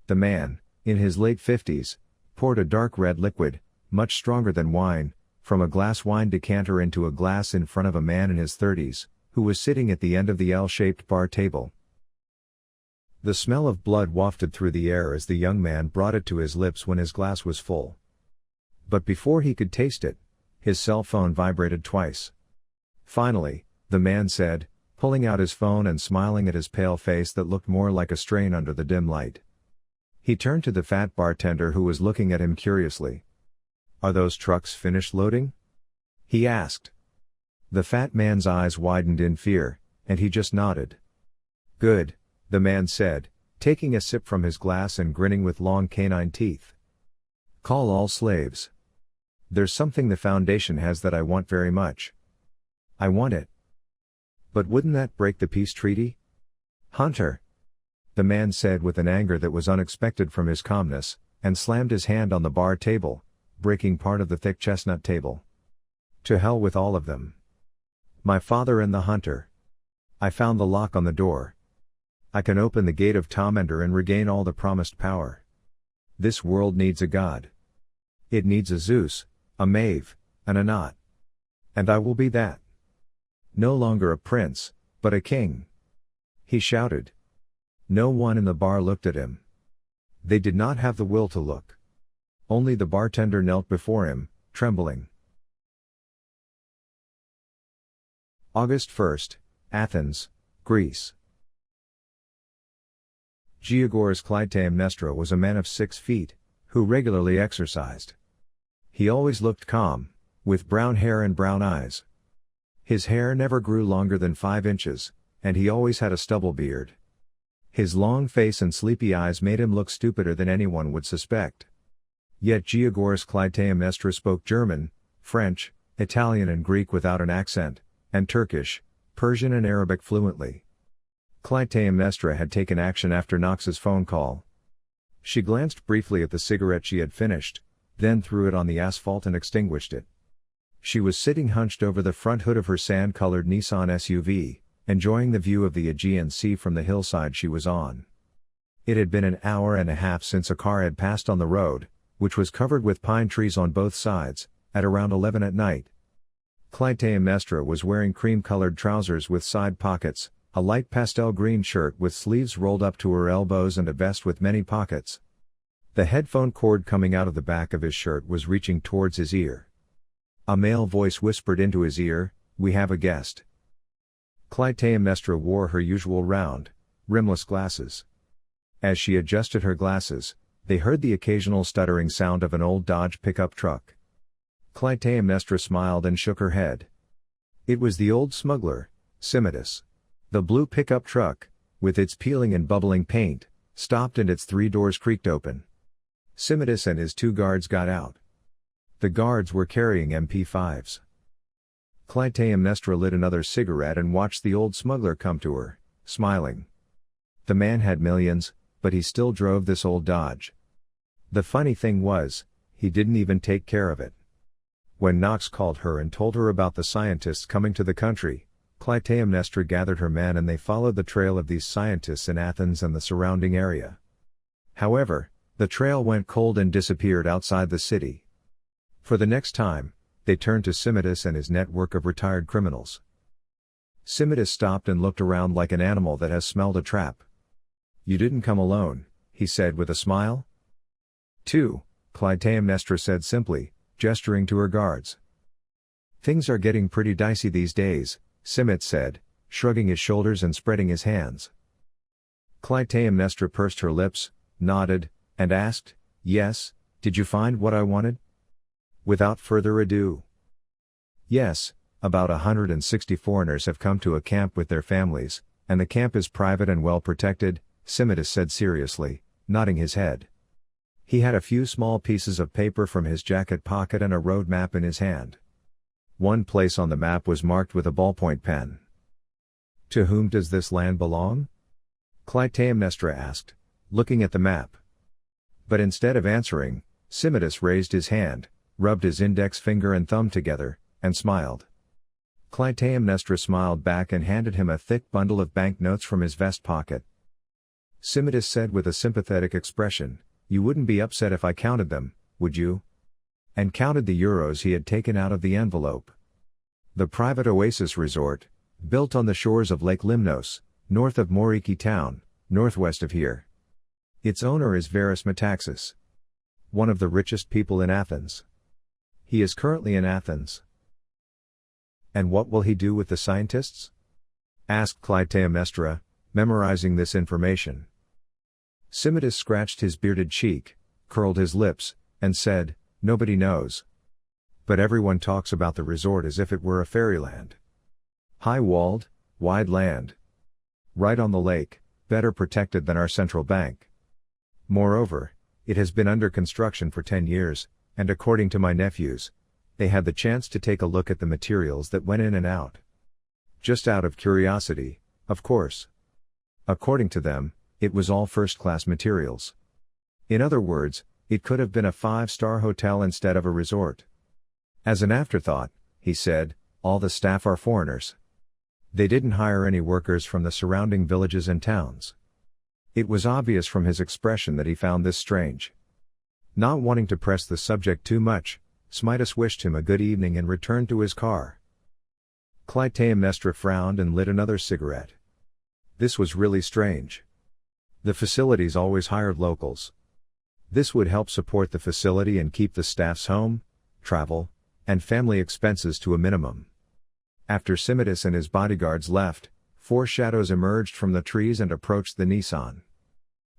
The man, in his late 50s, poured a dark red liquid, much stronger than wine, from a glass wine decanter into a glass in front of a man in his 30s, who was sitting at the end of the L-shaped bar table. The smell of blood wafted through the air as the young man brought it to his lips when his glass was full. But before he could taste it, His cell phone vibrated twice. Finally, the man said, pulling out his phone and smiling at his pale face that looked more like a strain under the dim light. He turned to the fat bartender who was looking at him curiously. "Are those trucks finished loading?" he asked. The fat man's eyes widened in fear, and he just nodded. "Good," the man said, taking a sip from his glass and grinning with long canine teeth. "Call all slaves. There's something the Foundation has that I want very much. I want it." "But wouldn't that break the peace treaty?" "Hunter," the man said with an anger that was unexpected from his calmness, and slammed his hand on the bar table, breaking part of the thick chestnut table. "To hell with all of them. My father and the hunter. I found the lock on the door. I can open the gate of Tomender and regain all the promised power. This world needs a god. It needs a Zeus, a Maeve, and a Not. And I will be that. No longer a prince, but a king," he shouted. No one in the bar looked at him. They did not have the will to look. Only the bartender knelt before him, trembling. August 1st, Athens, Greece. Georgios Clytemnestra was a man of 6 feet, who regularly exercised. He always looked calm, with brown hair and brown eyes. His hair never grew longer than 5 inches, and he always had a stubble beard. His long face and sleepy eyes made him look stupider than anyone would suspect. Yet Georgios Clytemnestra spoke German, French, Italian and Greek without an accent, and Turkish, Persian and Arabic fluently. Clytemnestra had taken action after Knox's phone call. She glanced briefly at the cigarette she had finished, then threw it on the asphalt and extinguished it. She was sitting hunched over the front hood of her sand-colored Nissan SUV, enjoying the view of the Aegean Sea from the hillside she was on. It had been an hour and a half since a car had passed on the road, which was covered with pine trees on both sides, at around 11 at night. Clytemnestra was wearing cream-colored trousers with side pockets, a light pastel green shirt with sleeves rolled up to her elbows and a vest with many pockets. The headphone cord coming out of the back of his shirt was reaching towards his ear. A male voice whispered into his ear, "We have a guest." Clytemnestra wore her usual round, rimless glasses. As she adjusted her glasses, they heard the occasional stuttering sound of an old Dodge pickup truck. Clytemnestra smiled and shook her head. It was the old smuggler, Simitis. The blue pickup truck, with its peeling and bubbling paint, stopped and its 3 doors creaked open. Simitis and his 2 guards got out. The guards were carrying MP5s. Clytemnestra lit another cigarette and watched the old smuggler come to her, smiling. The man had millions, but he still drove this old Dodge. The funny thing was, he didn't even take care of it. When Knox called her and told her about the scientists coming to the country, Clytemnestra gathered her men and they followed the trail of these scientists in Athens and the surrounding area. However, the trail went cold and disappeared outside the city. For the next time, they turned to Simitis and his network of retired criminals. Simitis stopped and looked around like an animal that has smelled a trap. "You didn't come alone," he said with a smile. "Two," Clytemnestra said simply, gesturing to her guards. "Things are getting pretty dicey these days," Simitis said, shrugging his shoulders and spreading his hands. Clytemnestra pursed her lips, nodded, and asked, "Yes, did you find what I wanted?" Without further ado. "Yes, about 160 foreigners have come to a camp with their families, and the camp is private and well protected," Simitis said seriously, nodding his head. He had a few small pieces of paper from his jacket pocket and a road map in his hand. One place on the map was marked with a ballpoint pen. "To whom does this land belong?" Clytemnestra asked, looking at the map. But instead of answering, Simitis raised his hand, rubbed his index finger and thumb together, and smiled. Clytemnestra smiled back and handed him a thick bundle of banknotes from his vest pocket. Simitis said with a sympathetic expression, "You wouldn't be upset if I counted them, would you?" And counted the euros he had taken out of the envelope. The private oasis resort, built on the shores of Lake Limnos, north of Moriki town, northwest of here. Its owner is Veris Metaxas, one of the richest people in Athens. He is currently in Athens. And what will he do with the scientists? Asked Clytemnestra, memorizing this information. Simitis scratched his bearded cheek, curled his lips, and said, "Nobody knows. But everyone talks about the resort as if it were a fairyland. High-walled, wide land. Right on the lake, better protected than our central bank. Moreover, it has been under construction for 10 years, and according to my nephews, they had the chance to take a look at the materials that went in and out. Just out of curiosity, of course. According to them, it was all first-class materials. In other words, it could have been a 5-star hotel instead of a resort. As an afterthought, he said, all the staff are foreigners. They didn't hire any workers from the surrounding villages and towns." It was obvious from his expression that he found this strange. Not wanting to press the subject too much, Smitus wished him a good evening and returned to his car. Clytemnestra frowned and lit another cigarette. This was really strange. The facilities always hired locals. This would help support the facility and keep the staff's home, travel, and family expenses to a minimum. After Simitis and his bodyguards left, 4 shadows emerged from the trees and approached the Nissan.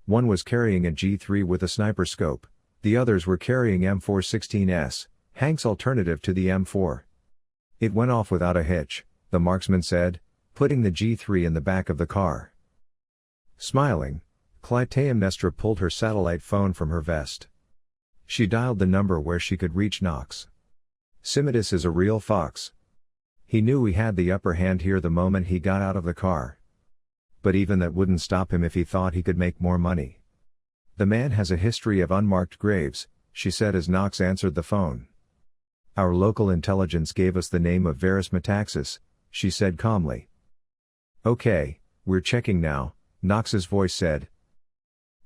One was carrying a G3 with a sniper scope, the others were carrying M416S, Hank's alternative to the M4. It went off without a hitch, the marksman said, putting the G3 in the back of the car. Smiling, Clytemnestra pulled her satellite phone from her vest. She dialed the number where she could reach Nox. Simitis is a real fox. He knew he had the upper hand here the moment he got out of the car. But even that wouldn't stop him if he thought he could make more money. The man has a history of unmarked graves, she said as Nox answered the phone. Our local intelligence gave us the name of Varus Metaxas, she said calmly. Okay, we're checking now, Nox's voice said.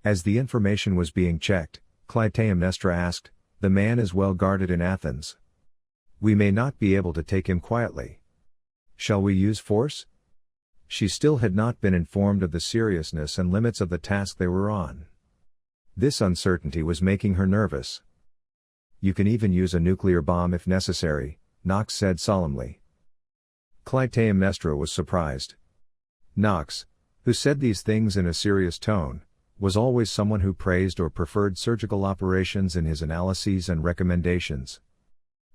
As the information was being checked, Clytemnestra asked, the man is well guarded in Athens. We may not be able to take him quietly. Shall we use force? She still had not been informed of the seriousness and limits of the task they were on. This uncertainty was making her nervous. You can even use a nuclear bomb if necessary, Nox said solemnly. Clytemnestra was surprised. Nox, who said these things in a serious tone, was always someone who praised or preferred surgical operations in his analyses and recommendations.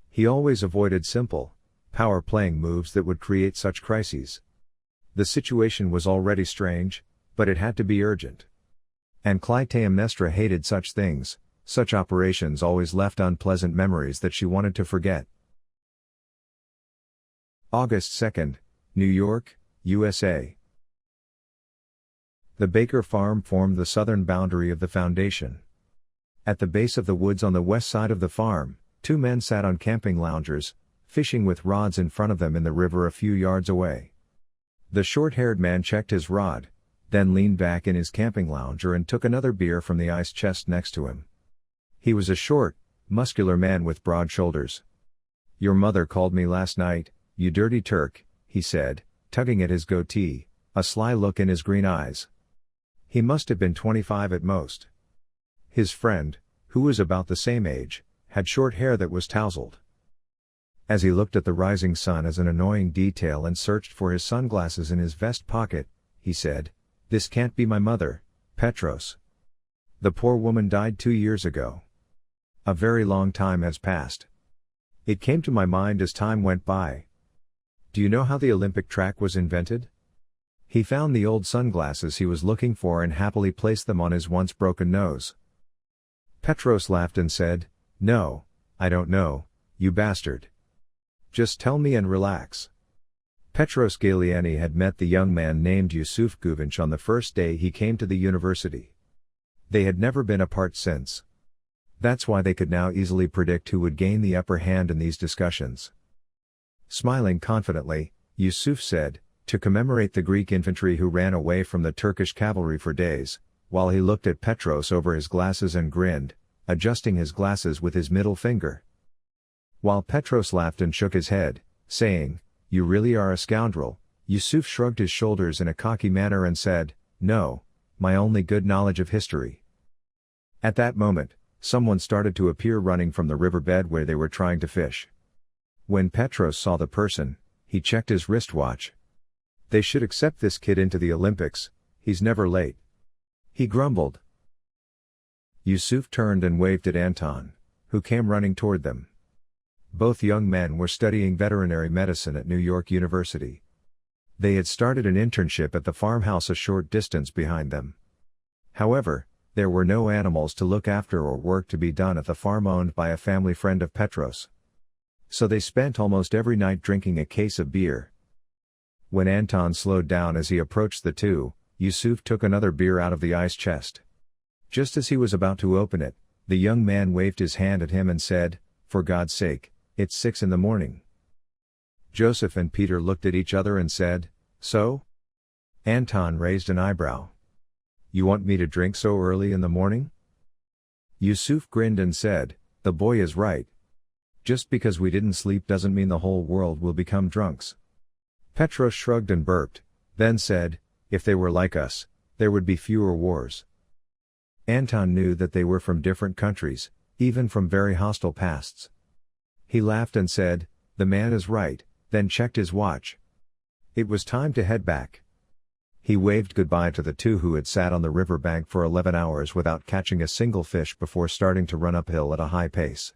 He always avoided simple, power-playing moves that would create such crises. The situation was already strange, but it had to be urgent. And Clytemnestra hated such things, such operations always left unpleasant memories that she wanted to forget. August 2, New York, USA. The Baker farm formed the southern boundary of the foundation. At the base of the woods on the west side of the farm, 2 men sat on camping loungers, fishing with rods in front of them in the river a few yards away. The short-haired man checked his rod, then leaned back in his camping lounger and took another beer from the ice chest next to him. He was a short, muscular man with broad shoulders. Your mother called me last night, you dirty Turk, he said, tugging at his goatee, a sly look in his green eyes. He must have been 25 at most. His friend, who was about the same age, had short hair that was tousled. As he looked at the rising sun as an annoying detail and searched for his sunglasses in his vest pocket, he said, "This can't be my mother, Petros. The poor woman died 2 years ago. A very long time has passed. It came to my mind as time went by. Do you know how the Olympic track was invented?" He found the old sunglasses he was looking for and happily placed them on his once broken nose. Petros laughed and said, "No, I don't know, you bastard. Just tell me and relax." Petros Galiani had met the young man named Yusuf Guvinch on the first day he came to the university. They had never been apart since. That's why they could now easily predict who would gain the upper hand in these discussions. Smiling confidently, Yusuf said, to commemorate the Greek infantry who ran away from the Turkish cavalry for days, while he looked at Petros over his glasses and grinned, adjusting his glasses with his middle finger. While Petros laughed and shook his head, saying, "You really are a scoundrel," Yusuf shrugged his shoulders in a cocky manner and said, "No, my only good knowledge of history." At that moment, someone started to appear running from the riverbed where they were trying to fish. When Petros saw the person, he checked his wristwatch. They should accept this kid into the Olympics, he's never late. He grumbled. Yusuf turned and waved at Anton, who came running toward them. Both young men were studying veterinary medicine at New York University. They had started an internship at the farmhouse a short distance behind them. However, there were no animals to look after or work to be done at the farm owned by a family friend of Petros. So they spent almost every night drinking a case of beer. When Anton slowed down as he approached the two, Yusuf took another beer out of the ice chest. Just as he was about to open it, the young man waved his hand at him and said, "For God's sake, it's 6 a.m. Joseph and Peter looked at each other and said, "So?" Anton raised an eyebrow. "You want me to drink so early in the morning?" Yusuf grinned and said, "The boy is right. Just because we didn't sleep doesn't mean the whole world will become drunks." Petros shrugged and burped, then said, "If they were like us, there would be fewer wars." Anton knew that they were from different countries, even from very hostile pasts. He laughed and said, "The man is right," then checked his watch. It was time to head back. He waved goodbye to the two who had sat on the riverbank for 11 hours without catching a single fish before starting to run uphill at a high pace.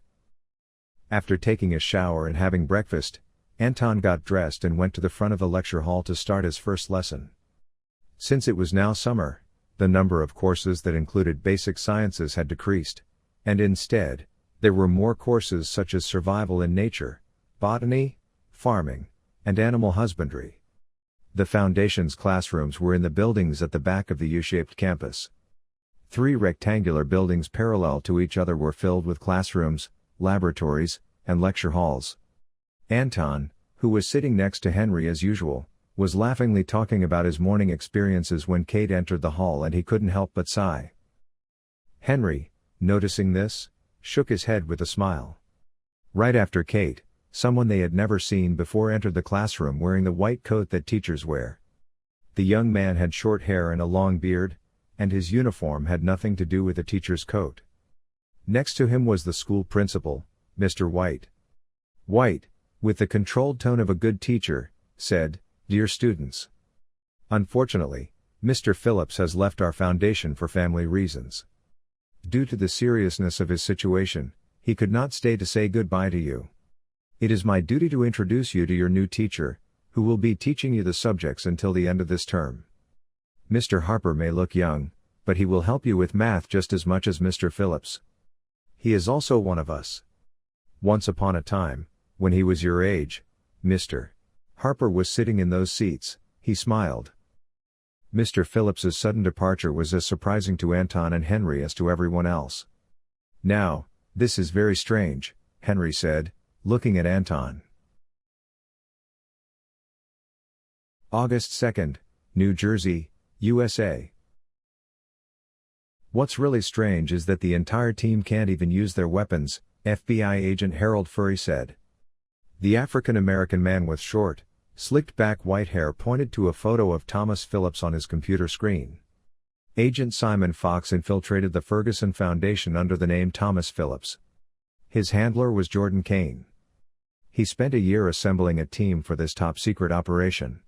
After taking a shower and having breakfast, Anton got dressed and went to the front of the lecture hall to start his first lesson. Since it was now summer, the number of courses that included basic sciences had decreased, and instead, there were more courses such as survival in nature, botany, farming, and animal husbandry. The Foundation's classrooms were in the buildings at the back of the U-shaped campus. 3 rectangular buildings parallel to each other were filled with classrooms, laboratories, and lecture halls. Anton, who was sitting next to Henry as usual, was laughingly talking about his morning experiences when Kate entered the hall and he couldn't help but sigh. Henry, noticing this, shook his head with a smile. Right after Kate, someone they had never seen before entered the classroom wearing the white coat that teachers wear. The young man had short hair and a long beard, and his uniform had nothing to do with a teacher's coat. Next to him was the school principal, Mr. White. White, with the controlled tone of a good teacher, said, "Dear students. Unfortunately, Mr. Phillips has left our foundation for family reasons. Due to the seriousness of his situation, he could not stay to say goodbye to you. It is my duty to introduce you to your new teacher, who will be teaching you the subjects until the end of this term. Mr. Harper may look young, but he will help you with math just as much as Mr. Phillips. He is also one of us. Once upon a time, when he was your age, Mr. Harper was sitting in those seats," he smiled. Mr. Phillips's sudden departure was as surprising to Anton and Henry as to everyone else. "Now, this is very strange," Henry said, looking at Anton. August 2nd, New Jersey, USA. What's really strange is that the entire team can't even use their weapons, FBI agent Harold Furry said. The African-American man with short, slicked-back white hair pointed to a photo of Thomas Phillips on his computer screen. Agent Simon Fox infiltrated the Ferguson Foundation under the name Thomas Phillips. His handler was Jordan Kane. He spent a year assembling a team for this top-secret operation.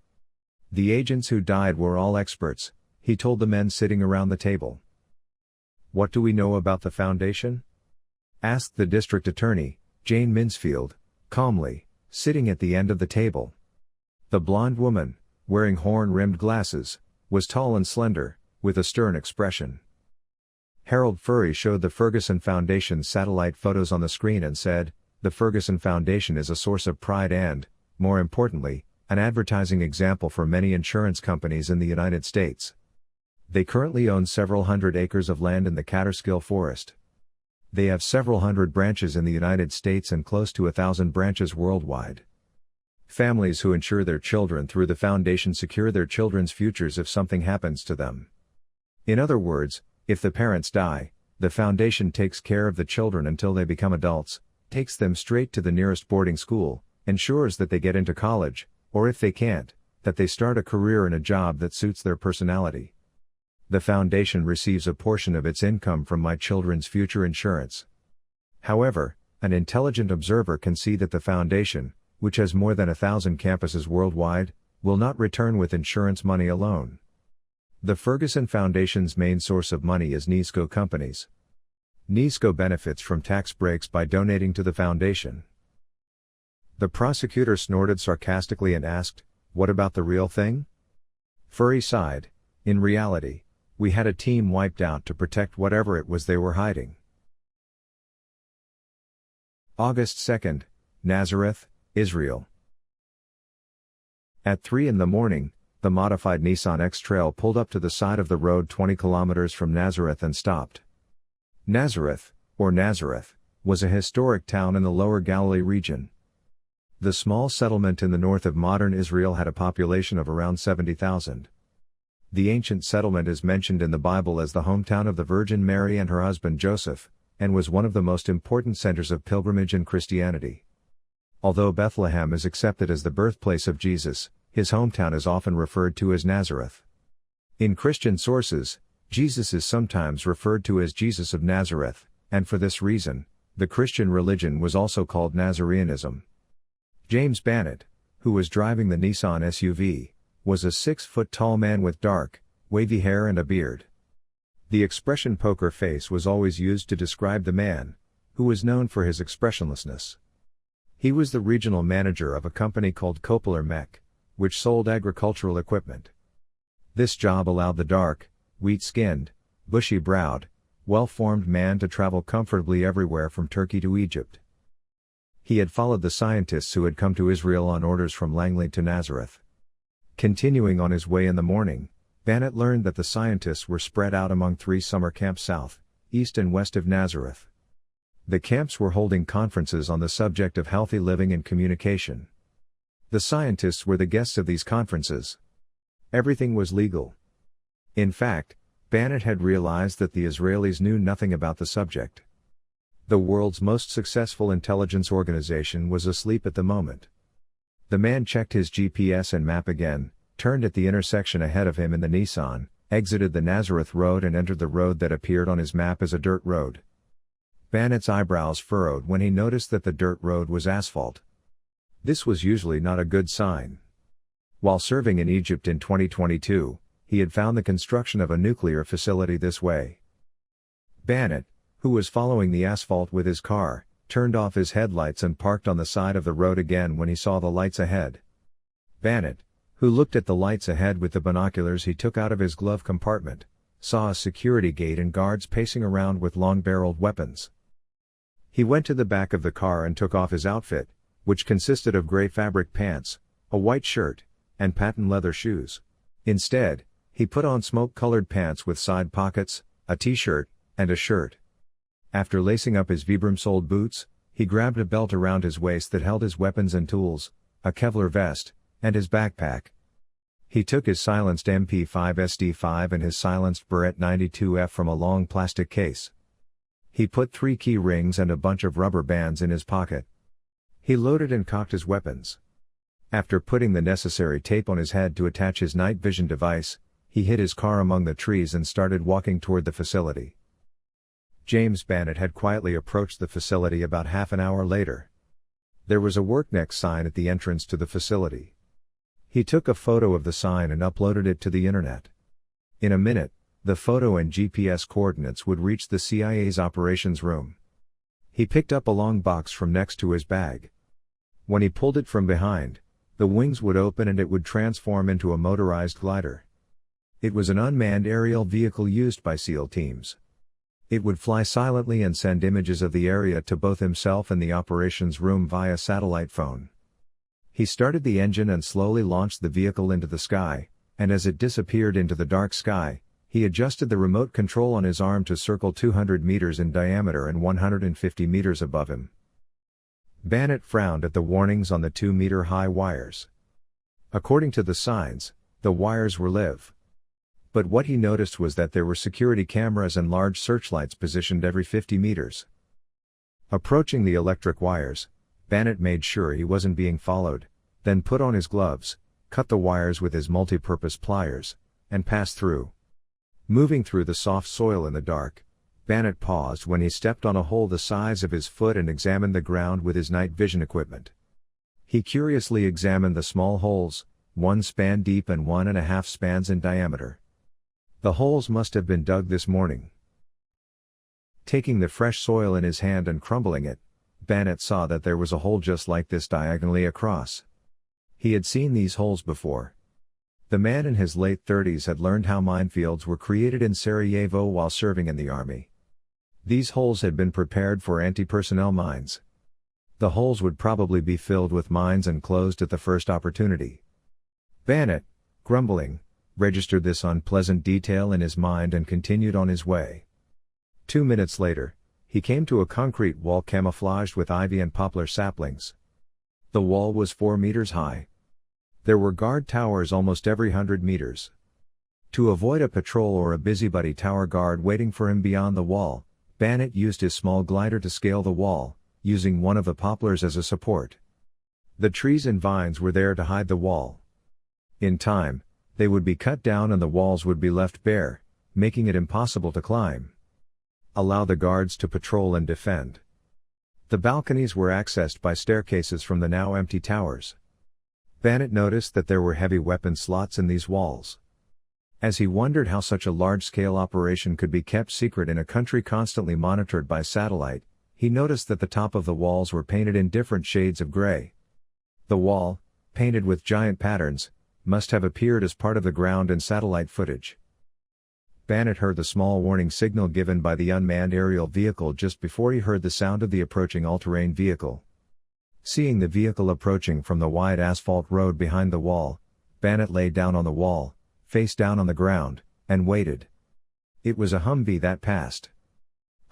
The agents who died were all experts, he told the men sitting around the table. "What do we know about the Foundation?" asked the district attorney, Jane Minsfield, calmly, sitting at the end of the table. The blonde woman, wearing horn-rimmed glasses, was tall and slender, with a stern expression. Harold Furry showed the Ferguson Foundation's satellite photos on the screen and said, "The Ferguson Foundation is a source of pride and, more importantly, an advertising example for many insurance companies in the United States. They currently own several hundred acres of land in the Catterskill Forest. They have several hundred branches in the United States and close to 1,000 branches worldwide. Families who insure their children through the foundation secure their children's futures if something happens to them. In other words, if the parents die, the foundation takes care of the children until they become adults, takes them straight to the nearest boarding school, ensures that they get into college, or if they can't, that they start a career in a job that suits their personality. The foundation receives a portion of its income from my children's future insurance. However, an intelligent observer can see that the foundation, which has more than 1,000 campuses worldwide, will not return with insurance money alone. The Ferguson Foundation's main source of money is NISCO companies. NISCO benefits from tax breaks by donating to the foundation. The prosecutor snorted sarcastically and asked, "What about the real thing?" Furry sighed, "In reality, we had a team wiped out to protect whatever it was they were hiding." August 2nd, Nazareth, Israel. At 3 in the morning, the modified Nissan X-Trail pulled up to the side of the road 20 kilometers from Nazareth and stopped. Nazareth, or Nazareth, was a historic town in the Lower Galilee region. The small settlement in the north of modern Israel had a population of around 70,000. The ancient settlement is mentioned in the Bible as the hometown of the Virgin Mary and her husband Joseph, and was one of the most important centers of pilgrimage in Christianity. Although Bethlehem is accepted as the birthplace of Jesus, his hometown is often referred to as Nazareth. In Christian sources, Jesus is sometimes referred to as Jesus of Nazareth, and for this reason, the Christian religion was also called Nazareanism. James Bannett, who was driving the Nissan SUV, was a 6-foot-tall man with dark, wavy hair and a beard. The expression poker face was always used to describe the man, who was known for his expressionlessness. He was the regional manager of a company called Copeler Mech, which sold agricultural equipment. This job allowed the dark, wheat-skinned, bushy-browed, well-formed man to travel comfortably everywhere from Turkey to Egypt. He had followed the scientists who had come to Israel on orders from Langley to Nazareth. Continuing on his way in the morning, Bannett learned that the scientists were spread out among 3 summer camps south, east and west of Nazareth. The camps were holding conferences on the subject of healthy living and communication. The scientists were the guests of these conferences. Everything was legal. In fact, Bannett had realized that the Israelis knew nothing about the subject. The world's most successful intelligence organization was asleep at the moment. The man checked his GPS and map again, turned at the intersection ahead of him in the Nissan, exited the Nazareth road and entered the road that appeared on his map as a dirt road. Bannett's eyebrows furrowed when he noticed that the dirt road was asphalt. This was usually not a good sign. While serving in Egypt in 2022, he had found the construction of a nuclear facility this way. Bannett, who was following the asphalt with his car, turned off his headlights and parked on the side of the road again when he saw the lights ahead. Bannett, who looked at the lights ahead with the binoculars he took out of his glove compartment, saw a security gate and guards pacing around with long-barreled weapons. He went to the back of the car and took off his outfit, which consisted of gray fabric pants, a white shirt, and patent leather shoes. Instead, he put on smoke-colored pants with side pockets, a t-shirt, and a shirt. After lacing up his Vibram-soled boots, he grabbed a belt around his waist that held his weapons and tools, a Kevlar vest, and his backpack. He took his silenced MP5 SD5 and his silenced Barrett 92F from a long plastic case. He put 3 key rings and a bunch of rubber bands in his pocket. He loaded and cocked his weapons. After putting the necessary tape on his head to attach his night vision device, he hid his car among the trees and started walking toward the facility. James Bannett had quietly approached the facility about half an hour later. There was a work next sign at the entrance to the facility. He took a photo of the sign and uploaded it to the internet. In a minute, the photo and GPS coordinates would reach the CIA's operations room. He picked up a long box from next to his bag. When he pulled it from behind, the wings would open and it would transform into a motorized glider. It was an unmanned aerial vehicle used by SEAL teams. It would fly silently and send images of the area to both himself and the operations room via satellite phone. He started the engine and slowly launched the vehicle into the sky, and as it disappeared into the dark sky, he adjusted the remote control on his arm to circle 200 meters in diameter and 150 meters above him. Bannett frowned at the warnings on the 2-meter-high wires. According to the signs, the wires were live. But what he noticed was that there were security cameras and large searchlights positioned every 50 meters. Approaching the electric wires, Bannett made sure he wasn't being followed, then put on his gloves, cut the wires with his multi-purpose pliers, and passed through. Moving through the soft soil in the dark, Bannet paused when he stepped on a hole the size of his foot and examined the ground with his night vision equipment. He curiously examined the small holes, 1 span deep and 1.5 spans in diameter. The holes must have been dug this morning. Taking the fresh soil in his hand and crumbling it, Bannet saw that there was a hole just like this diagonally across. He had seen these holes before. The man in his late 30s had learned how minefields were created in Sarajevo while serving in the army. These holes had been prepared for anti-personnel mines. The holes would probably be filled with mines and closed at the first opportunity. Bannet, grumbling, registered this unpleasant detail in his mind and continued on his way. 2 minutes later, he came to a concrete wall camouflaged with ivy and poplar saplings. The wall was 4 meters high. There were guard towers almost every 100 meters. To avoid a patrol or a busybody tower guard waiting for him beyond the wall, Bannet used his small glider to scale the wall, using one of the poplars as a support. The trees and vines were there to hide the wall. In time, they would be cut down and the walls would be left bare, making it impossible to climb. Allow the guards to patrol and defend. The balconies were accessed by staircases from the now empty towers. Bannet noticed that there were heavy weapon slots in these walls. As he wondered how such a large-scale operation could be kept secret in a country constantly monitored by satellite, he noticed that the top of the walls were painted in different shades of gray. The wall, painted with giant patterns, must have appeared as part of the ground in satellite footage. Bannet heard the small warning signal given by the unmanned aerial vehicle just before he heard the sound of the approaching all-terrain vehicle. Seeing the vehicle approaching from the wide asphalt road behind the wall, Bannet lay down on the wall, face down on the ground, and waited. It was a Humvee that passed.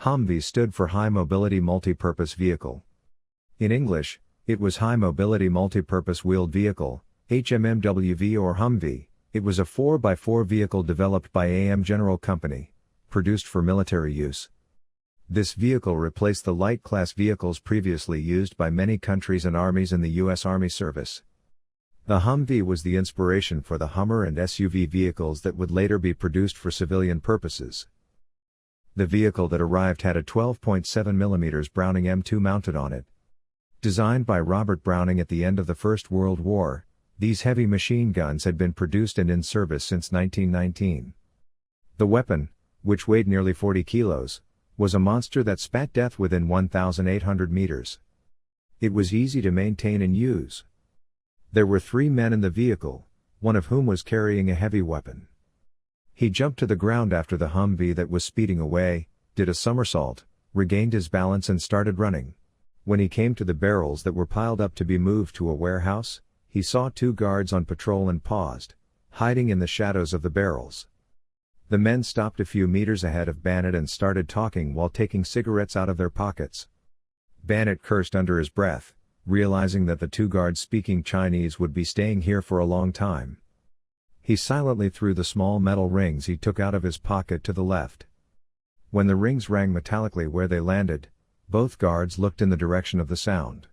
Humvee stood for High Mobility Multi-Purpose Vehicle. In English, it was High Mobility Multi-Purpose Wheeled Vehicle, HMMWV or Humvee. It was a 4x4 vehicle developed by AM General Company, produced for military use. This vehicle replaced the light-class vehicles previously used by many countries and armies in the U.S. Army service. The Humvee was the inspiration for the Hummer and SUV vehicles that would later be produced for civilian purposes. The vehicle that arrived had a 12.7mm Browning M2 mounted on it. Designed by Robert Browning at the end of the First World War, these heavy machine guns had been produced and in service since 1919. The weapon, which weighed nearly 40 kilos, was a monster that spat death within 1,800 meters. It was easy to maintain and use. There were 3 men in the vehicle, one of whom was carrying a heavy weapon. He jumped to the ground after the Humvee that was speeding away, did a somersault, regained his balance and started running. When he came to the barrels that were piled up to be moved to a warehouse, he saw 2 guards on patrol and paused, hiding in the shadows of the barrels. The men stopped a few meters ahead of Bannet and started talking while taking cigarettes out of their pockets. Bannet cursed under his breath, realizing that the 2 guards speaking Chinese would be staying here for a long time. He silently threw the small metal rings he took out of his pocket to the left. When the rings rang metallically where they landed, both guards looked in the direction of the sound.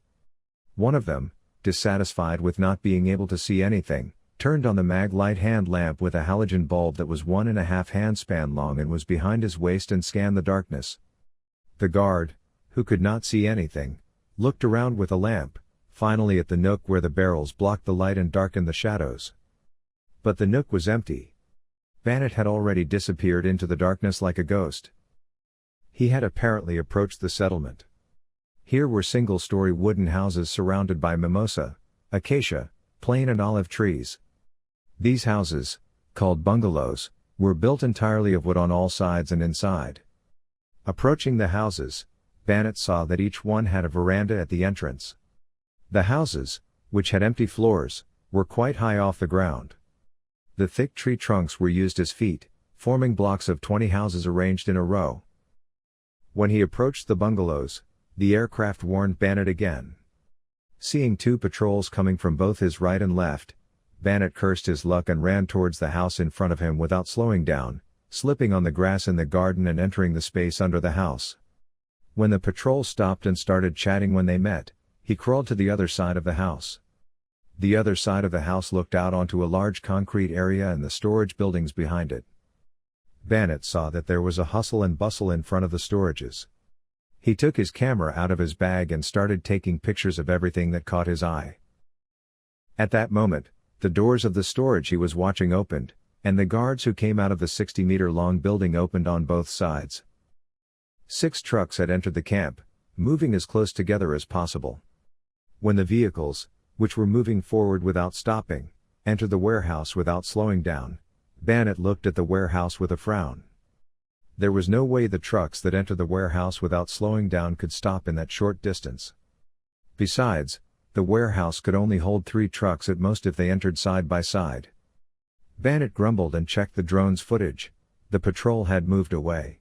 One of them, dissatisfied with not being able to see anything, turned on the mag light hand lamp with a halogen bulb that was 1.5 handspan long and was behind his waist and scanned the darkness. The guard, who could not see anything, looked around with a lamp, finally at the nook where the barrels blocked the light and darkened the shadows. But the nook was empty. Bannet had already disappeared into the darkness like a ghost. He had apparently approached the settlement. Here were single-story wooden houses surrounded by mimosa, acacia, plane and olive trees. These houses, called bungalows, were built entirely of wood on all sides and inside. Approaching the houses, Bannet saw that each one had a veranda at the entrance. The houses, which had empty floors, were quite high off the ground. The thick tree trunks were used as feet, forming blocks of 20 houses arranged in a row. When he approached the bungalows, the aircraft warned Bannet again. Seeing 2 patrols coming from both his right and left, Bannet cursed his luck and ran towards the house in front of him without slowing down, slipping on the grass in the garden and entering the space under the house. When the patrol stopped and started chatting when they met, he crawled to the other side of the house. The other side of the house looked out onto a large concrete area and the storage buildings behind it. Bannet saw that there was a hustle and bustle in front of the storages. He took his camera out of his bag and started taking pictures of everything that caught his eye. At that moment, the doors of the storage he was watching opened, and the guards who came out of the 60-meter-long building opened on both sides. 6 trucks had entered the camp, moving as close together as possible. When the vehicles, which were moving forward without stopping, entered the warehouse without slowing down, Bannet looked at the warehouse with a frown. There was no way the trucks that entered the warehouse without slowing down could stop in that short distance. Besides, the warehouse could only hold 3 trucks at most if they entered side by side. Bannet grumbled and checked the drone's footage. The patrol had moved away.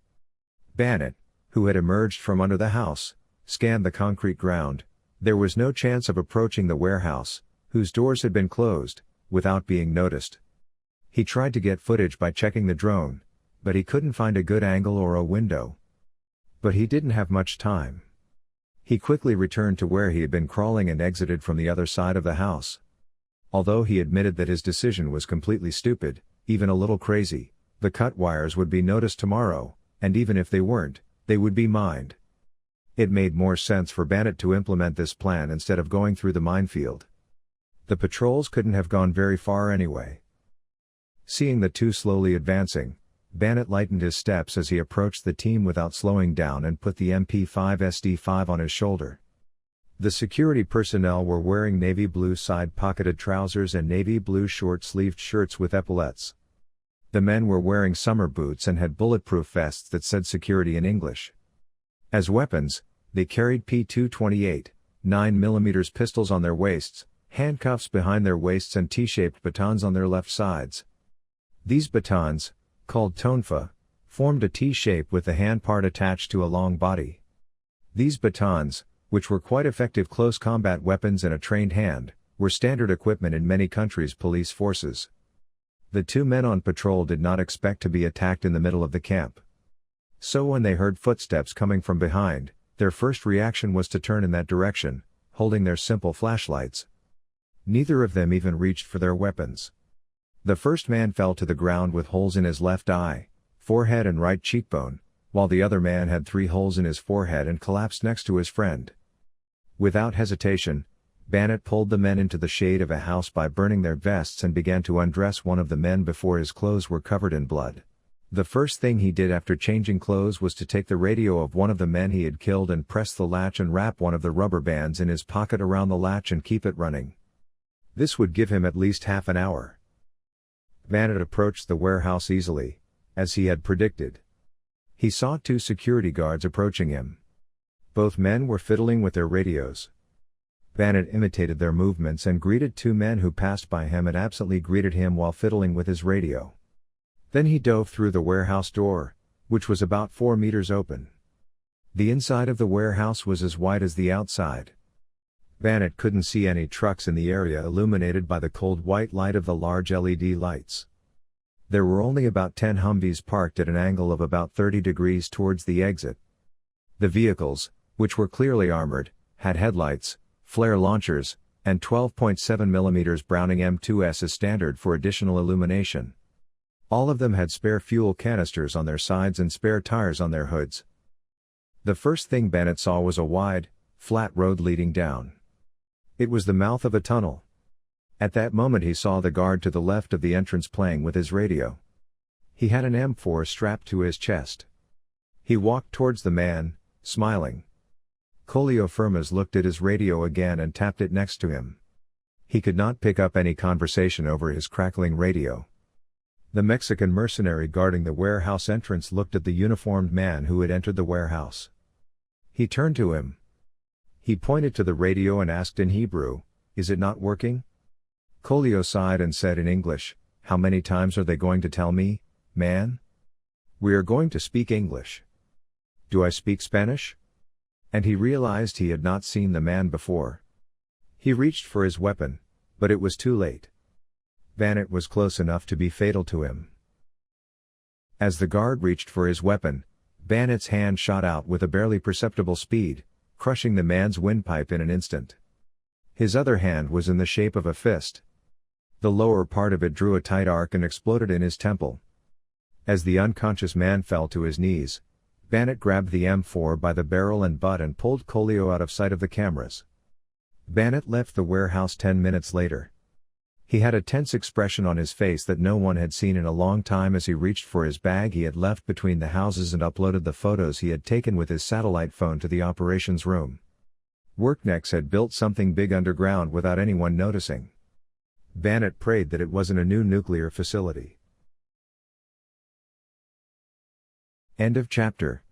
Bannet, who had emerged from under the house, scanned the concrete ground. There was no chance of approaching the warehouse, whose doors had been closed, without being noticed. He tried to get footage by checking the drone, but he couldn't find a good angle or a window. But he didn't have much time. He quickly returned to where he had been crawling and exited from the other side of the house. Although he admitted that his decision was completely stupid, even a little crazy, the cut wires would be noticed tomorrow, and even if they weren't, they would be mined. It made more sense for Bannet to implement this plan instead of going through the minefield. The patrols couldn't have gone very far anyway. Seeing the 2 slowly advancing, Bannet lightened his steps as he approached the team without slowing down and put the MP5 SD5 on his shoulder. The security personnel were wearing navy blue side-pocketed trousers and navy blue short-sleeved shirts with epaulettes. The men were wearing summer boots and had bulletproof vests that said security in English. As weapons, they carried P228, 9mm pistols on their waists, handcuffs behind their waists and T-shaped batons on their left sides. These batons, called tonfa, formed a T-shape with the hand part attached to a long body. These batons, which were quite effective close combat weapons in a trained hand, were standard equipment in many countries' police forces. The 2 men on patrol did not expect to be attacked in the middle of the camp. So when they heard footsteps coming from behind, their first reaction was to turn in that direction, holding their simple flashlights. Neither of them even reached for their weapons. The first man fell to the ground with holes in his left eye, forehead and right cheekbone, while the other man had 3 holes in his forehead and collapsed next to his friend. Without hesitation, Bannet pulled the men into the shade of a house by burning their vests and began to undress one of the men before his clothes were covered in blood. The first thing he did after changing clothes was to take the radio of one of the men he had killed and press the latch and wrap one of the rubber bands in his pocket around the latch and keep it running. This would give him at least half an hour. Bannet approached the warehouse easily, as he had predicted. He saw 2 security guards approaching him. Both men were fiddling with their radios. Bannet imitated their movements and greeted 2 men who passed by him and absently greeted him while fiddling with his radio. Then he dove through the warehouse door, which was about 4 meters open. The inside of the warehouse was as wide as the outside. Bannet couldn't see any trucks in the area illuminated by the cold white light of the large LED lights. There were only about 10 Humvees parked at an angle of about 30 degrees towards the exit. The vehicles, which were clearly armored, had headlights, flare launchers, and 12.7mm Browning M2s as standard for additional illumination. All of them had spare fuel canisters on their sides and spare tires on their hoods. The first thing Bannet saw was a wide, flat road leading down. It was the mouth of a tunnel. At that moment he saw the guard to the left of the entrance playing with his radio. He had an M4 strapped to his chest. He walked towards the man, smiling. Colio Firmas looked at his radio again and tapped it next to him. He could not pick up any conversation over his crackling radio. The Mexican mercenary guarding the warehouse entrance looked at the uniformed man who had entered the warehouse. He turned to him. He pointed to the radio and asked in Hebrew, "Is it not working?" Colio sighed and said in English, "How many times are they going to tell me, man? We are going to speak English. Do I speak Spanish?" And he realized he had not seen the man before. He reached for his weapon, but it was too late. Bannet was close enough to be fatal to him. As the guard reached for his weapon, Bannet's hand shot out with a barely perceptible speed, crushing the man's windpipe in an instant. His other hand was in the shape of a fist. The lower part of it drew a tight arc and exploded in his temple. As the unconscious man fell to his knees, Bennett grabbed the M4 by the barrel and butt and pulled Colio out of sight of the cameras. Bennett left the warehouse 10 minutes later. He had a tense expression on his face that no one had seen in a long time as he reached for his bag he had left between the houses and uploaded the photos he had taken with his satellite phone to the operations room. Worknex had built something big underground without anyone noticing. Bennett prayed that it wasn't a new nuclear facility. End of chapter.